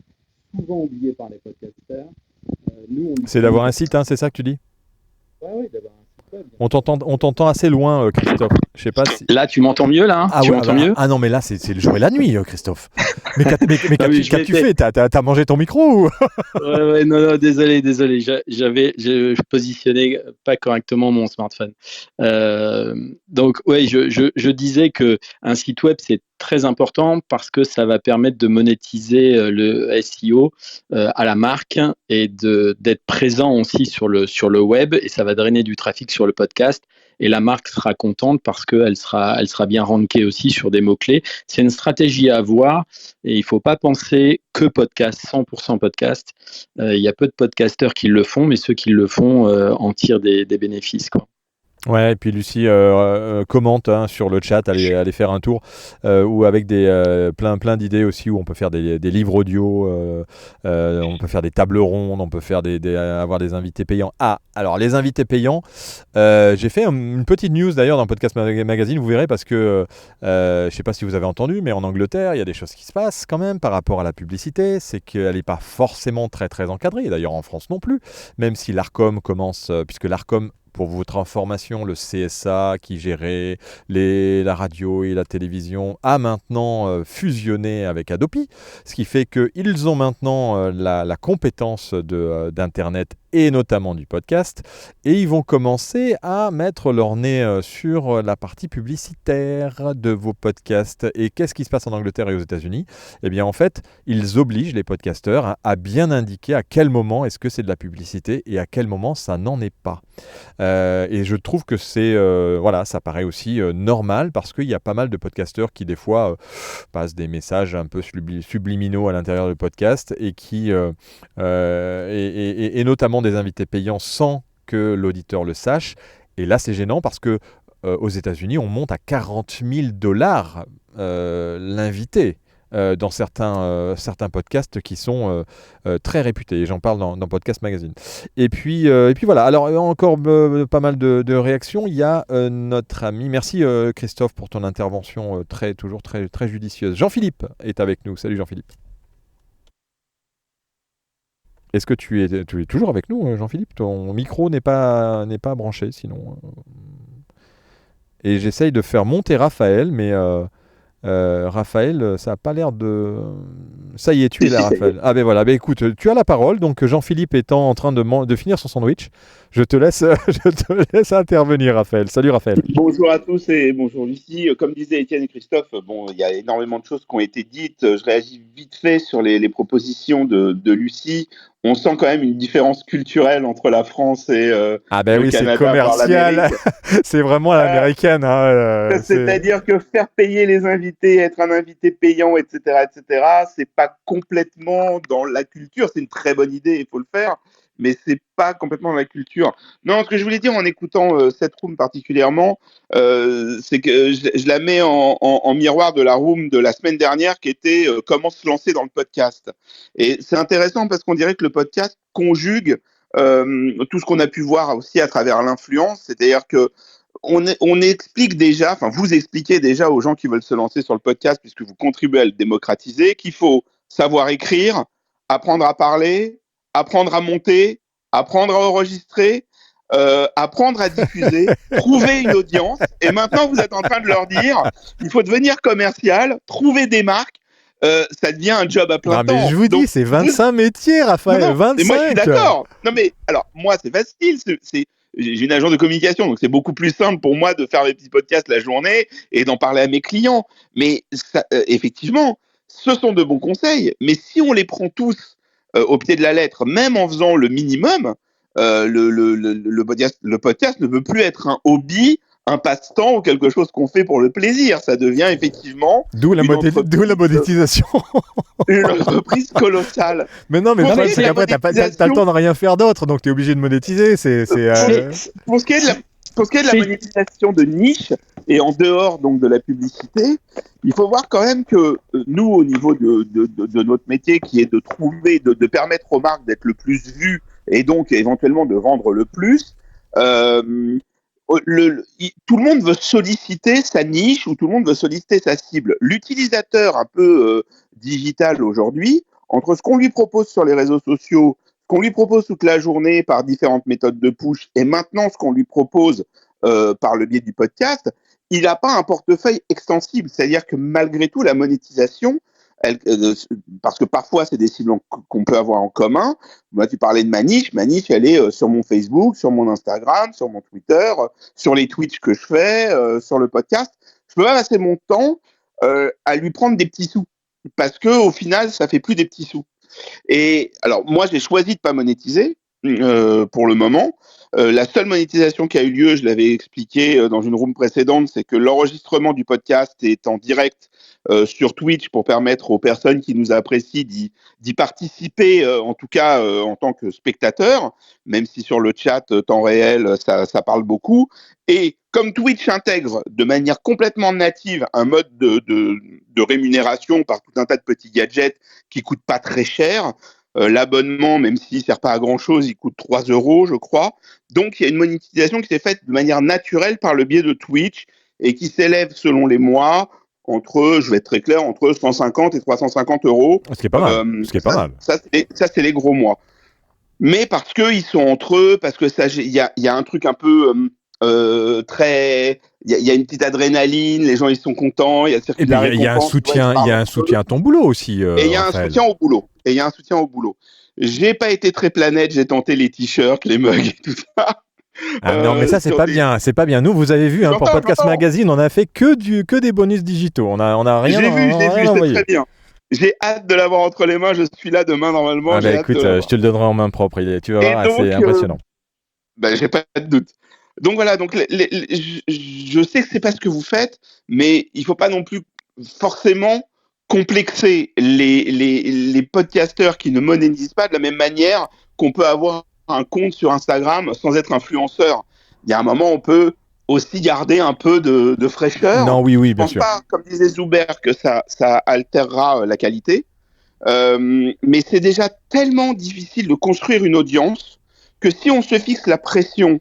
souvent oubliée par les podcasteurs. C'est d'avoir un site, hein, c'est ça que tu dis ? Oui, d'avoir un site web. On t'entend assez loin, Christophe. Je sais pas si... Là, tu m'entends mieux, là, hein? Ah, tu ouais, m'entends mieux? Ah non, mais là, c'est le jour et la nuit, Christophe. Mais qu'as-tu fait? T'as mangé ton micro ou... Ouais, non, désolé. Je positionnais pas correctement mon smartphone. Donc, ouais, je disais que un site web, c'est très important parce que ça va permettre de monétiser le SEO à la marque et d'être présent aussi sur le web, et ça va drainer du trafic sur le podcast. Et la marque sera contente parce qu'elle sera bien rankée aussi sur des mots-clés. C'est une stratégie à avoir et il ne faut pas penser que podcast, 100% podcast. Il y a peu de podcasteurs qui le font, mais ceux qui le font en tirent des bénéfices, quoi. Ouais, et puis Lucie commente sur le chat, allez faire un tour, ou avec plein d'idées aussi, où on peut faire des livres audio, on peut faire des tables rondes, on peut faire avoir des invités payants. Ah, alors les invités payants, j'ai fait une petite news d'ailleurs dans Podcast Magazine, vous verrez, parce que je ne sais pas si vous avez entendu, mais en Angleterre, il y a des choses qui se passent quand même par rapport à la publicité, c'est qu'elle n'est pas forcément très très encadrée, d'ailleurs en France non plus, même si l'Arcom commence, puisque l'Arcom, pour votre information, le CSA qui gérait la radio et la télévision a maintenant fusionné avec Adopi, ce qui fait qu'ils ont maintenant la compétence d'Internet et notamment du podcast, et ils vont commencer à mettre leur nez sur la partie publicitaire de vos podcasts. Et qu'est-ce qui se passe en Angleterre et aux États-Unis ? Eh bien, en fait, ils obligent les podcasteurs à bien indiquer à quel moment est-ce que c'est de la publicité et à quel moment ça n'en est pas. Et je trouve que ça paraît aussi normal, parce qu'il y a pas mal de podcasteurs qui des fois passent des messages un peu subliminaux à l'intérieur du podcast et qui et notamment des invités payants sans que l'auditeur le sache. Et là, c'est gênant parce que aux États-Unis, on monte à $40,000 l'invité. Dans certains podcasts qui sont très réputés. Et j'en parle dans Podcast Magazine. Et puis voilà. Alors, encore pas mal de réactions. Il y a notre ami... Merci Christophe pour ton intervention toujours très, très judicieuse. Jean-Philippe est avec nous. Salut Jean-Philippe. Est-ce que tu es toujours avec nous, Jean-Philippe ? Ton micro n'est pas branché, sinon. Et j'essaye de faire monter Raphaël, mais... Raphaël, ça n'a pas l'air de... Ça y est, tu es là, Raphaël. Ah ben voilà, écoute, tu as la parole. Donc Jean-Philippe étant en train de finir son sandwich, je te laisse intervenir, Raphaël. Salut Raphaël. Bonjour à tous et bonjour Lucie. Comme disaient Étienne et Christophe, il y a énormément de choses qui ont été dites. Je réagis vite fait sur les propositions de Lucie. On sent quand même une différence culturelle entre la France et le Canada, c'est commercial. C'est vraiment à l'américaine. C'est-à-dire que faire payer les invités, être un invité payant, etc., c'est pas complètement dans la culture. C'est une très bonne idée, il faut le faire, mais c'est pas complètement dans la culture. Non, ce que je voulais dire en écoutant cette room particulièrement, c'est que je la mets en miroir de la room de la semaine dernière qui était comment se lancer dans le podcast. Et c'est intéressant parce qu'on dirait que le podcast conjugue tout ce qu'on a pu voir aussi à travers l'influence, c'est-à-dire que on explique déjà, enfin vous expliquez déjà aux gens qui veulent se lancer sur le podcast, puisque vous contribuez à le démocratiser, qu'il faut savoir écrire, apprendre à parler, apprendre à monter, apprendre à enregistrer, apprendre à diffuser, trouver une audience. Et maintenant, vous êtes en train de leur dire, il faut devenir commercial, trouver des marques. Ça devient un job à plein temps. Mais je vous dis, c'est 25 métiers, Raphaël. Non, 25. Et moi, je suis d'accord. Non, mais alors, moi, c'est facile. J'ai une agence de communication, donc c'est beaucoup plus simple pour moi de faire mes petits podcasts la journée et d'en parler à mes clients. Mais ça, effectivement, ce sont de bons conseils. Mais si on les prend tous au pied de la lettre, même en faisant le minimum, le podcast ne peut plus être un hobby, un passe-temps ou quelque chose qu'on fait pour le plaisir. Ça devient effectivement D'où la monétisation. Une entreprise colossale. Mais non, mais c'est qu'après, t'as le temps de rien faire d'autre, donc t'es obligé de monétiser. Pour ce qui est de la monétisation de niche et en dehors donc de la publicité, il faut voir quand même que nous, au niveau de notre métier, qui est de trouver, de permettre aux marques d'être le plus vues et donc éventuellement de vendre le plus, tout le monde veut solliciter sa niche ou tout le monde veut solliciter sa cible. L'utilisateur un peu digital aujourd'hui, entre ce qu'on lui propose sur les réseaux sociaux, ce qu'on lui propose toute la journée par différentes méthodes de push et maintenant ce qu'on lui propose par le biais du podcast, il n'a pas un portefeuille extensible. C'est-à-dire que malgré tout, la monétisation, parce que parfois c'est des cibles qu'on peut avoir en commun. Moi, tu parlais de ma niche, elle est sur mon Facebook, sur mon Instagram, sur mon Twitter, sur les Twitch que je fais, sur le podcast. Je peux pas passer mon temps à lui prendre des petits sous, parce que au final, ça fait plus des petits sous. Et alors, moi, j'ai choisi de pas monétiser pour le moment. La seule monétisation qui a eu lieu, je l'avais expliqué dans une room précédente, c'est que l'enregistrement du podcast est en direct sur Twitch pour permettre aux personnes qui nous apprécient d'y participer, en tout cas en tant que spectateurs, même si sur le chat temps réel, ça parle beaucoup. Et comme Twitch intègre de manière complètement native un mode de rémunération par tout un tas de petits gadgets qui coûtent pas très cher, l'abonnement, même s'il ne sert pas à grand-chose, il coûte 3 €, je crois. Donc, il y a une monétisation qui s'est faite de manière naturelle par le biais de Twitch et qui s'élève, selon les mois, je vais être très clair, entre 150 et 350 €. Ce qui est pas mal. Ça, c'est les gros mois. Mais parce qu'ils sont entre eux, parce que il y a un truc un peu très... Il y a une petite adrénaline, les gens ils sont contents, il y a le circuit de la récompense. Il y a un soutien à ton boulot aussi. Et il y a un soutien au boulot. J'ai pas été très planète, j'ai tenté les t-shirts, les mugs et tout ça. Non, mais ça, c'est pas bien. C'est pas bien. Nous, vous avez vu, pour Podcast Magazine, on a fait que des bonus digitaux. On a rien. J'ai vu, c'est très bien. J'ai hâte de l'avoir entre les mains. Je suis là demain, normalement. Écoute, je te le donnerai en main propre. Tu vas voir, c'est impressionnant. J'ai pas de doute. Donc voilà, je sais que c'est pas ce que vous faites, mais il faut pas non plus forcément complexer les podcasteurs qui ne monétisent pas de la même manière qu'on peut avoir un compte sur Instagram sans être influenceur. Il y a un moment, on peut aussi garder un peu de fraîcheur. Non, oui, bien sûr. Je pense pas, comme disait Zuber, que ça altérera la qualité. Mais c'est déjà tellement difficile de construire une audience que si on se fixe la pression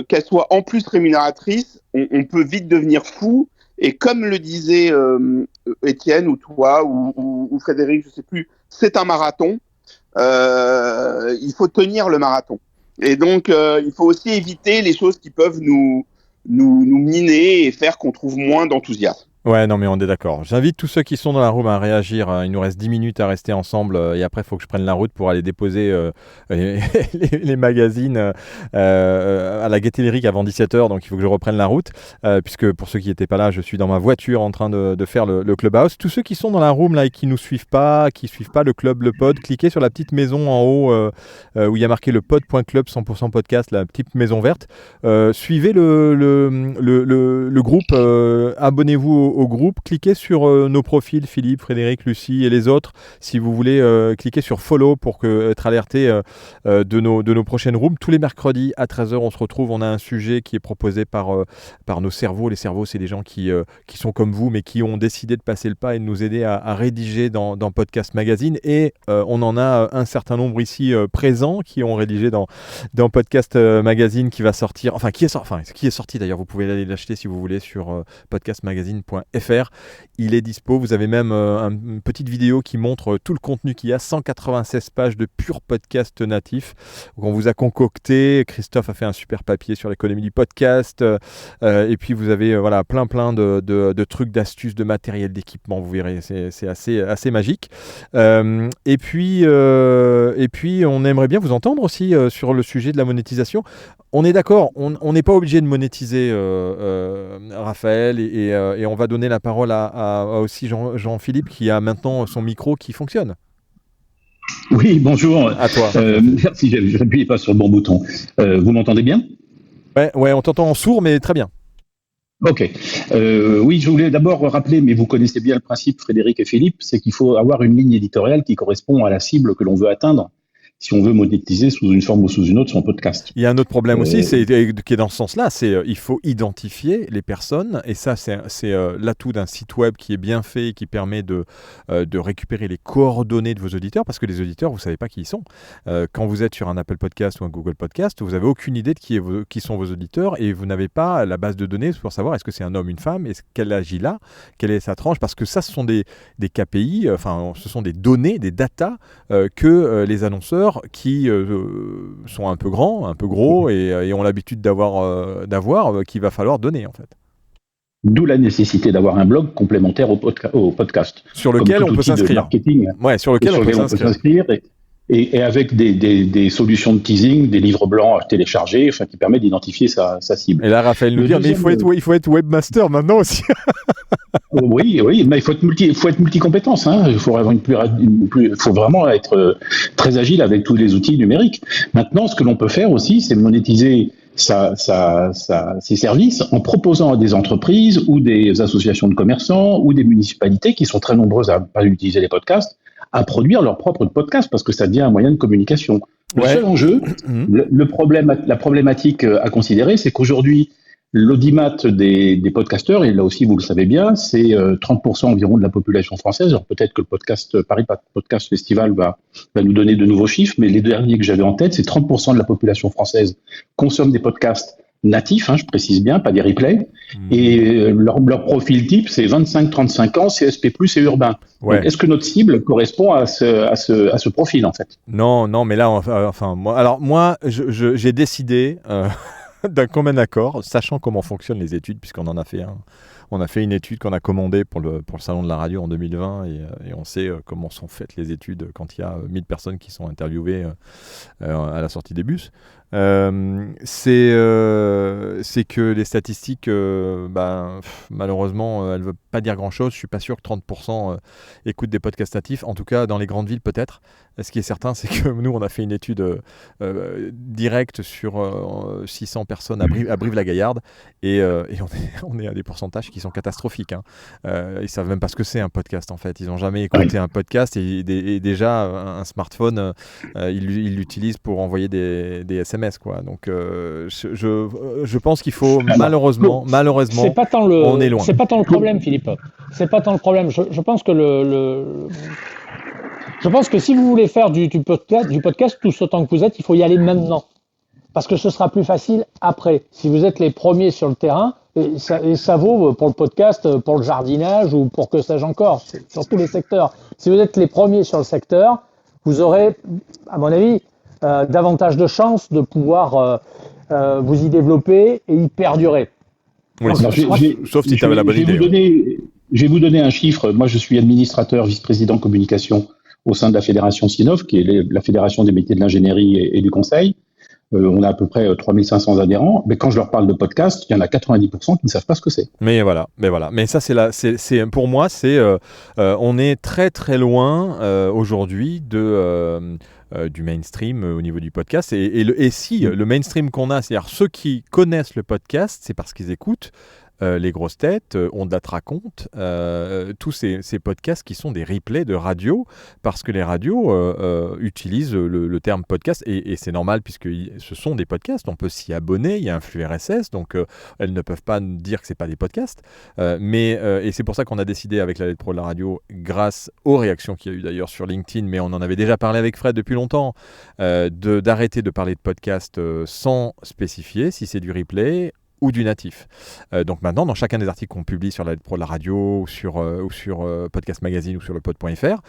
qu'elle soit en plus rémunératrice, on peut vite devenir fou. Et comme le disait Étienne ou toi ou Frédéric, je sais plus, c'est un marathon. Il faut tenir le marathon. Et donc, il faut aussi éviter les choses qui peuvent nous miner et faire qu'on trouve moins d'enthousiasme. Ouais, non, mais on est d'accord. J'invite tous ceux qui sont dans la room à réagir. Il nous reste 10 minutes à rester ensemble et après, il faut que je prenne la route pour aller déposer les magazines à la Gaîté Lyrique avant 17h. Donc, il faut que je reprenne la route puisque pour ceux qui n'étaient pas là, je suis dans ma voiture en train de faire le Clubhouse. Tous ceux qui sont dans la room là et qui nous suivent pas, le club, le pod, cliquez sur la petite maison en haut où il y a marqué le pod.club 100% podcast, la petite maison verte. Suivez le groupe, abonnez-vous au groupe, cliquez sur nos profils, Philippe, Frédéric, Lucie et les autres, si vous voulez cliquer sur follow pour être alerté de nos prochaines rooms. Tous les mercredis à 13h, on se retrouve, on a un sujet qui est proposé par nos cerveaux. Les cerveaux, c'est des gens qui sont comme vous, mais qui ont décidé de passer le pas et de nous aider à rédiger dans Podcast Magazine. Et on en a un certain nombre ici présents qui ont rédigé dans Podcast Magazine qui va sortir, qui est sorti d'ailleurs, vous pouvez aller l'acheter si vous voulez sur podcastmagazine.fr. Il est dispo, vous avez même une petite vidéo qui montre tout le contenu qu'il y a, 196 pages de pur podcast natif qu'on vous a concocté. Christophe a fait un super papier sur l'économie du podcast et puis vous avez plein de trucs, d'astuces, de matériel, d'équipement, vous verrez, c'est assez magique. Et puis on aimerait bien vous entendre aussi sur le sujet de la monétisation. On est d'accord, on n'est pas obligé de monétiser Raphaël et on va donner la parole à aussi Jean-Philippe qui a maintenant son micro qui fonctionne. Oui, bonjour. À toi. Merci, je n'appuie pas sur le bon bouton. Vous m'entendez bien ? Ouais, on t'entend en sourd, mais très bien. Ok. Oui, je voulais d'abord rappeler, mais vous connaissez bien le principe, Frédéric et Philippe, c'est qu'il faut avoir une ligne éditoriale qui correspond à la cible que l'on veut atteindre si on veut monétiser sous une forme ou sous une autre son podcast. Il y a un autre problème aussi, qui est dans ce sens-là, c'est il faut identifier les personnes, et ça c'est l'atout d'un site web qui est bien fait et qui permet de récupérer les coordonnées de vos auditeurs, parce que les auditeurs, vous ne savez pas qui ils sont. Quand vous êtes sur un Apple Podcast ou un Google Podcast, vous n'avez aucune idée de qui sont vos auditeurs, et vous n'avez pas la base de données pour savoir est-ce que c'est un homme, une femme, quel âge il a, quelle est sa tranche, parce que ça, ce sont des KPI, ce sont des données, des datas que les annonceurs qui sont un peu grands, un peu gros et ont l'habitude d'avoir qu'il va falloir donner en fait. D'où la nécessité d'avoir un blog complémentaire au podcast. Sur lequel on peut s'inscrire. Ouais, sur lequel on peut s'inscrire et avec des solutions de teasing, des livres blancs à télécharger, qui permettent d'identifier sa cible. Et là, Raphaël nous dit, mais il faut être webmaster maintenant aussi. Oui, mais il faut être multicompétence. Il faut vraiment être très agile avec tous les outils numériques. Maintenant, ce que l'on peut faire aussi, c'est monétiser ses services en proposant à des entreprises ou des associations de commerçants ou des municipalités qui sont très nombreuses à pas utiliser les podcasts, à produire leur propre podcast parce que ça devient un moyen de communication. Le seul enjeu, la problématique à considérer, c'est qu'aujourd'hui, l'audimat des podcasteurs, et là aussi vous le savez bien, c'est 30% environ de la population française. Alors peut-être que le Paris Podcast Festival va nous donner de nouveaux chiffres, mais les derniers que j'avais en tête, c'est 30% de la population française consomme des podcasts natifs, je précise bien, pas des replays, et leur profil type, c'est 25-35 ans, CSP+, et urbain. Ouais. Donc, est-ce que notre cible correspond à ce profil, en fait ? Non, mais là, moi, j'ai décidé... d'un commun accord, sachant comment fonctionnent les études, puisqu'on en a fait on a fait une étude qu'on a commandée pour le salon de la radio en 2020 et on sait comment sont faites les études quand il y a 1000 personnes qui sont interviewées à la sortie des bus. C'est que les statistiques, malheureusement, elles ne veulent pas dire grand-chose. Je ne suis pas sûr que 30% écoutent des podcasts natifs, en tout cas dans les grandes villes peut-être. Ce qui est certain, c'est que nous, on a fait une étude directe sur 600 personnes à Brive-la-Gaillarde et on est à des pourcentages qui sont catastrophiques. Ils ne savent même pas ce que c'est un podcast en fait. Ils n'ont jamais écouté un podcast et déjà un smartphone, ils l'utilisent pour envoyer des SMS. Quoi. Donc je pense qu'il faut malheureusement c'est pas tant on est loin. C'est pas tant le problème, Philippe. C'est pas tant le problème. Je pense que je pense que si vous voulez faire du podcast tous autant que vous êtes, il faut y aller maintenant. Parce que ce sera plus facile après. Si vous êtes les premiers sur le terrain, et ça vaut pour le podcast, pour le jardinage ou pour que sais-je encore, sur tous les secteurs. Si vous êtes les premiers sur le secteur, vous aurez, à mon avis, davantage de chances de pouvoir vous y développer et y perdurer. Oui, sauf si tu avais la bonne idée. Je vais vous donner un chiffre. Moi, je suis administrateur, vice-président communication au sein de la fédération SINOF, qui est la fédération des métiers de l'ingénierie et du conseil. On a à peu près 3500 adhérents, mais quand je leur parle de podcast, il y en a 90% qui ne savent pas ce que c'est. Mais voilà. Mais ça, c'est pour moi, on est très très loin aujourd'hui du mainstream au niveau du podcast. Et si le mainstream qu'on a, c'est-à-dire ceux qui connaissent le podcast, c'est parce qu'ils écoutent les grosses têtes, On date raconte, tous ces podcasts qui sont des replays de radio, parce que les radios utilisent le terme podcast, et c'est normal puisque ce sont des podcasts, on peut s'y abonner, il y a un flux RSS, donc elles ne peuvent pas dire que ce n'est pas des podcasts, et c'est pour ça qu'on a décidé avec la Lettre Pro de la radio, grâce aux réactions qu'il y a eu d'ailleurs sur LinkedIn, mais on en avait déjà parlé avec Fred depuis longtemps, d'arrêter de parler de podcast sans spécifier si c'est du replay ou du natif. Donc maintenant, dans chacun des articles qu'on publie sur la Lettre Pro de la radio, ou sur Podcast Magazine ou sur le pod.fr,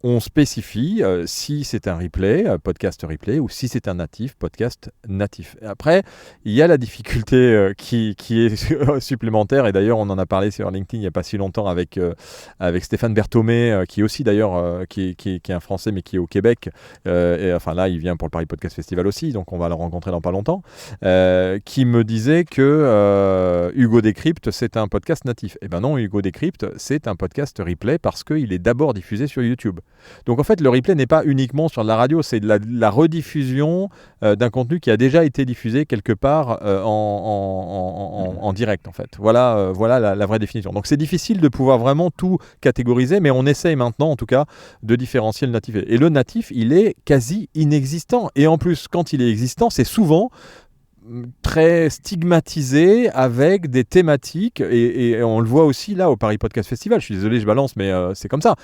on spécifie si c'est un replay, podcast replay, ou si c'est un natif, podcast natif. Et après, il y a la difficulté qui est supplémentaire, et d'ailleurs on en a parlé sur LinkedIn il n'y a pas si longtemps avec Stéphane Berthomé, qui est aussi d'ailleurs qui est un Français mais qui est au Québec, et enfin là il vient pour le Paris Podcast Festival aussi, donc on va le rencontrer dans pas longtemps, qui me disait que Hugo Décrypte, c'est un podcast natif. Eh ben non, Hugo Décrypte, c'est un podcast replay parce qu'il est d'abord diffusé sur YouTube. Donc en fait, le replay n'est pas uniquement sur de la radio, c'est de la rediffusion d'un contenu qui a déjà été diffusé quelque part en direct, en fait. Voilà la vraie définition. Donc c'est difficile de pouvoir vraiment tout catégoriser, mais on essaye maintenant, en tout cas, de différencier le natif. Et le natif, il est quasi inexistant. Et en plus, quand il est existant, c'est souvent très stigmatisé avec des thématiques et on le voit aussi là au Paris Podcast Festival. Je suis désolé, je balance, mais c'est comme ça.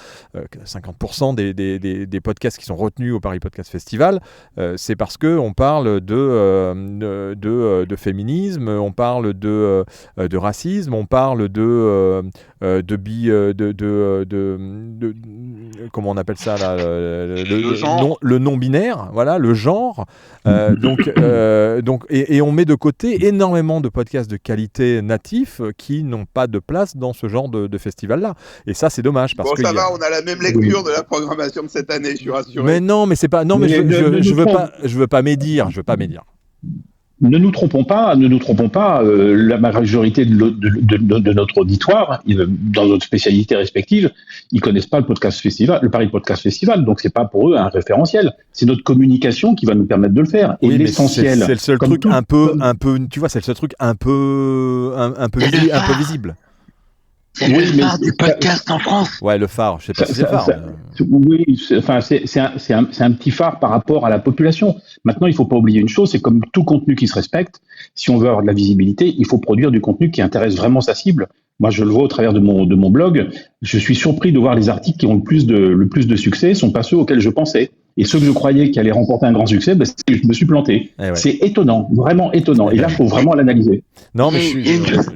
50% des podcasts qui sont retenus au Paris Podcast Festival, c'est parce qu'on parle de féminisme, on parle de racisme, on parle comment on appelle ça là, le non-binaire, voilà, le genre. Donc et on met de côté énormément de podcasts de qualité natifs qui n'ont pas de place dans ce genre de festival-là. Et ça, c'est dommage. Parce que ça va, on a la même lecture de la programmation de cette année, je suis rassuré. Mais non, mais c'est pas. Non, mais je veux pas médire. Ne nous trompons pas, la majorité de notre auditoire, dans notre spécialité respective, ils connaissent pas le Paris Podcast Festival, donc c'est pas pour eux un référentiel. C'est notre communication qui va nous permettre de le faire. Et oui, l'essentiel. C'est le seul truc un peu, tu vois, c'est le seul truc un peu visible. C'est le phare du podcast en France. Ouais, le phare, je sais pas si c'est le phare. Oui, c'est un petit phare par rapport à la population. Maintenant, il faut pas oublier une chose, c'est comme tout contenu qui se respecte, si on veut avoir de la visibilité, il faut produire du contenu qui intéresse vraiment sa cible. Moi, je le vois au travers de mon blog. Je suis surpris de voir les articles qui ont le plus de succès sont pas ceux auxquels je pensais. Et ceux que je croyais qui allaient remporter un grand succès, je me suis planté. Ouais. C'est étonnant, vraiment étonnant. Et là, il faut vraiment l'analyser. Non, mais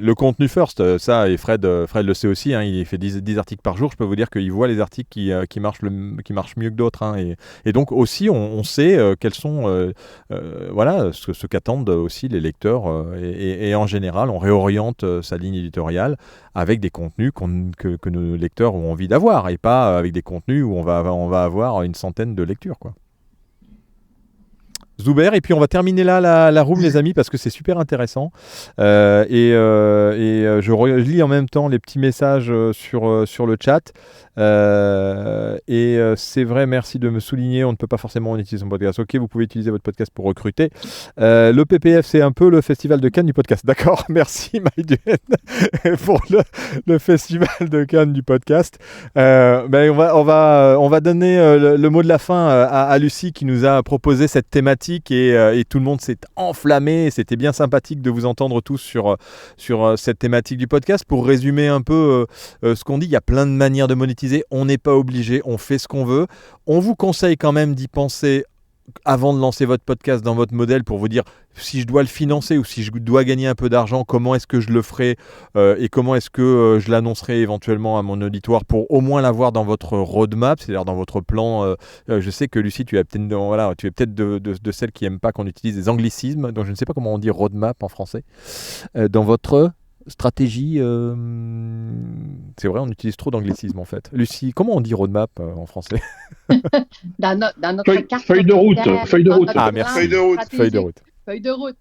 le contenu first, ça, et Fred le sait aussi, hein, il fait 10 articles par jour. Je peux vous dire qu'il voit les articles qui marchent mieux que d'autres. Hein, et donc aussi, on sait quels sont ce qu'attendent aussi les lecteurs. Et en général, on réoriente sa ligne éditoriale avec des contenus que nos lecteurs ont envie d'avoir, et pas avec des contenus où on va avoir une centaine de lectures, quoi. Zuber, et puis on va terminer là la room, les amis, parce que c'est super intéressant. Je lis en même temps les petits messages sur le chat. C'est vrai, merci de me souligner, on ne peut pas forcément utiliser son podcast. Ok, vous pouvez utiliser votre podcast pour recruter. Le PPF, c'est un peu le festival de Cannes du podcast. D'accord, merci Maïduen pour le festival de Cannes du podcast. On va donner le mot de la fin à Lucie qui nous a proposé cette thématique et tout le monde s'est enflammé. C'était bien sympathique de vous entendre tous sur cette thématique du podcast. Pour résumer un peu ce qu'on dit, il y a plein de manières de monétiser. On n'est pas obligé, on fait ce qu'on veut. On vous conseille quand même d'y penser avant de lancer votre podcast dans votre modèle pour vous dire si je dois le financer ou si je dois gagner un peu d'argent, comment est-ce que je le ferai et comment est-ce que je l'annoncerai éventuellement à mon auditoire pour au moins l'avoir dans votre roadmap, c'est-à-dire dans votre plan. Je sais que Lucie, tu es peut-être de celles qui n'aiment pas qu'on utilise des anglicismes, donc je ne sais pas comment on dit roadmap en français. Dans votre stratégie, c'est vrai, on utilise trop d'anglicisme en fait. Lucie, comment on dit roadmap en français? dans notre carte feuille de route. Ah, merci. Feuille de route.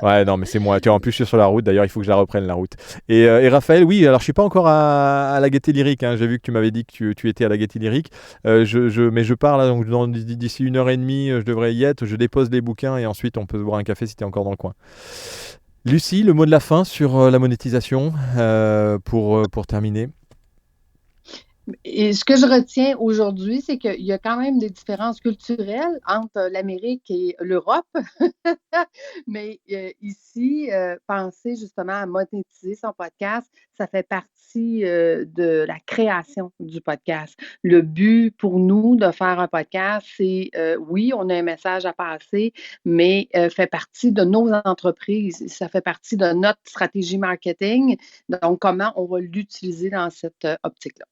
Ouais, non, mais c'est moi. Tu vois, en plus, je suis sur la route. D'ailleurs, il faut que je la reprenne, la route. Et Raphaël, oui, alors je suis pas encore à la Gaîté Lyrique. Hein. J'ai vu que tu m'avais dit que tu étais à la Gaîté Lyrique. Mais je pars là, donc d'ici 1h30, je devrais y être. Je dépose les bouquins et ensuite, on peut se boire un café si tu es encore dans le coin. Lucie, le mot de la fin sur la monétisation pour terminer. Et ce que je retiens aujourd'hui, c'est qu'il y a quand même des différences culturelles entre l'Amérique et l'Europe. Mais ici, penser justement à monétiser son podcast, ça fait partie de la création du podcast. Le but pour nous de faire un podcast, c'est, oui, on a un message à passer, mais fait partie de nos entreprises. Ça fait partie de notre stratégie marketing. Donc, comment on va l'utiliser dans cette optique-là.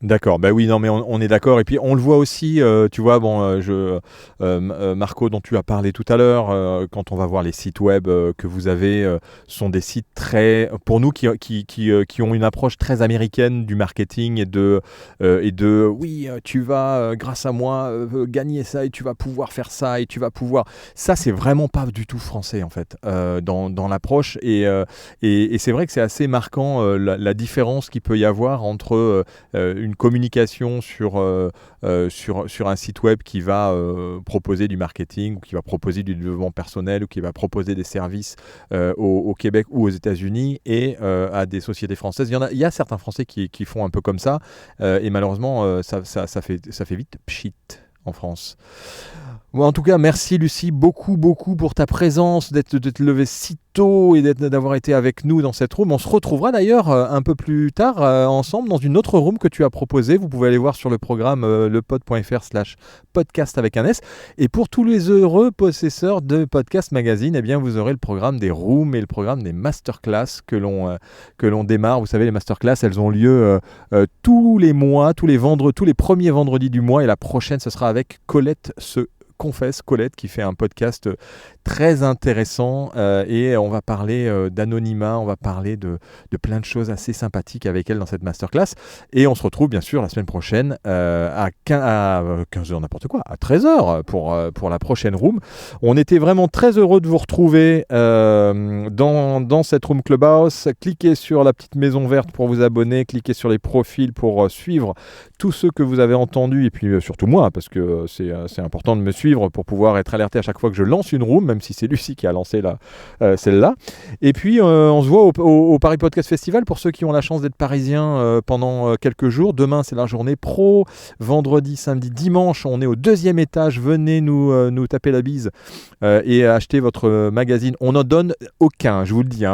D'accord, bah oui, non, mais on est d'accord. Et puis on le voit aussi, tu vois, Marco, dont tu as parlé tout à l'heure, quand on va voir les sites web que vous avez, sont des sites très, pour nous qui ont une approche très américaine du marketing et de oui, tu vas, grâce à moi, gagner ça et tu vas pouvoir faire ça et tu vas pouvoir. Ça, c'est vraiment pas du tout français en fait, dans l'approche. Et c'est vrai que c'est assez marquant la différence qu'il peut y avoir entre une communication sur un site web qui va proposer du marketing ou qui va proposer du développement personnel ou qui va proposer des services au Québec ou aux États-Unis et à des sociétés françaises. Il y a certains Français qui font un peu comme ça et malheureusement ça fait vite pchit en France. Bon, en tout cas, merci Lucie beaucoup pour ta présence, d'être levée si tôt et d'avoir été avec nous dans cette room. On se retrouvera d'ailleurs un peu plus tard ensemble dans une autre room que tu as proposée. Vous pouvez aller voir sur le programme lepod.fr/podcast avec un S. Et pour tous les heureux possesseurs de Podcast Magazine, eh bien, vous aurez le programme des rooms et le programme des masterclass que l'on démarre. Vous savez, les masterclass, elles ont lieu tous les mois, tous les premiers vendredis du mois. Et la prochaine, ce sera avec Colette Confesse, Colette, qui fait un podcast très intéressant et on va parler d'anonymat, on va parler de plein de choses assez sympathiques avec elle dans cette masterclass et on se retrouve bien sûr la semaine prochaine à 15h n'importe quoi, à 13h pour la prochaine room. On était vraiment très heureux de vous retrouver dans cette room Clubhouse. Cliquez sur la petite maison verte pour vous abonner, cliquez sur les profils pour suivre tous ceux que vous avez entendus et puis surtout moi parce que c'est important de me suivre pour pouvoir être alerté à chaque fois que je lance une room, même si c'est Lucie qui a lancé celle-là. Et puis, on se voit au Paris Podcast Festival pour ceux qui ont la chance d'être parisiens pendant quelques jours. Demain, c'est la journée pro. Vendredi, samedi, dimanche, on est au 2e étage. Venez nous taper la bise et acheter votre magazine. On n'en donne aucun, je vous le dis.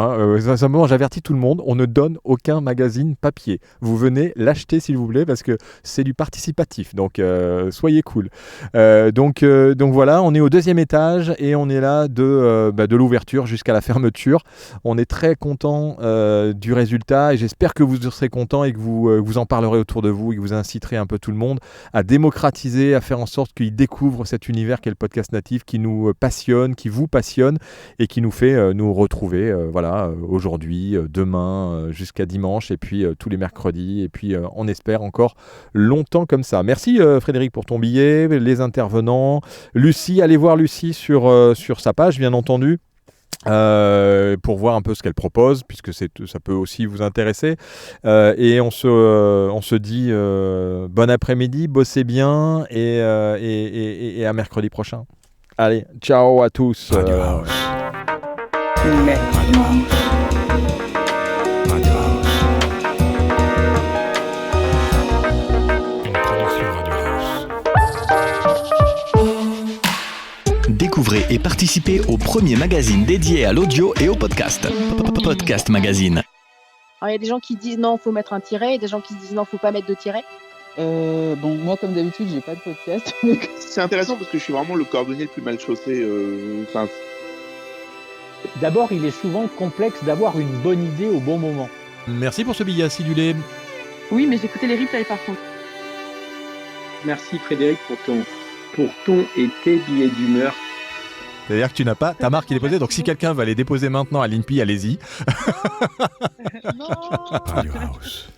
Simplement, j'avertis tout le monde, on ne donne aucun magazine papier. Vous venez l'acheter, s'il vous plaît, parce que c'est du participatif. Donc, soyez cool. Donc voilà, on est au 2e étage et on est là de l'ouverture jusqu'à la fermeture. On est très content du résultat et j'espère que vous serez content et que vous en parlerez autour de vous et que vous inciterez un peu tout le monde à démocratiser, à faire en sorte qu'ils découvrent cet univers qu'est le podcast natif qui nous passionne, qui vous passionne et qui nous fait nous retrouver aujourd'hui, demain, jusqu'à dimanche et puis tous les mercredis et puis on espère encore longtemps comme ça. Merci Frédéric pour ton billet, les intervenants. Lucie, allez voir Lucie sur sa page, bien entendu. Pour voir un peu ce qu'elle propose, puisque ça peut aussi vous intéresser. Et on se dit bon après-midi, bossez bien et à mercredi prochain. Allez, ciao à tous. Découvrez et participez au premier magazine dédié à l'audio et au podcast. Podcast Magazine. Alors, il y a des gens qui disent non, il faut mettre un tiret, et des gens qui disent non, il ne faut pas mettre de tiret. Moi, comme d'habitude, j'ai pas de podcast. C'est intéressant parce que je suis vraiment le cordonnier le plus mal chaussé. D'abord, il est souvent complexe d'avoir une bonne idée au bon moment. Merci pour ce billet acidulé. Oui, mais j'écoutais les replays par contre. Merci Frédéric pour ton et tes billets d'humeur. C'est-à-dire que tu n'as pas ta marque qui est déposée, donc si quelqu'un va les déposer maintenant à l'INPI, allez-y. Non. Radio House.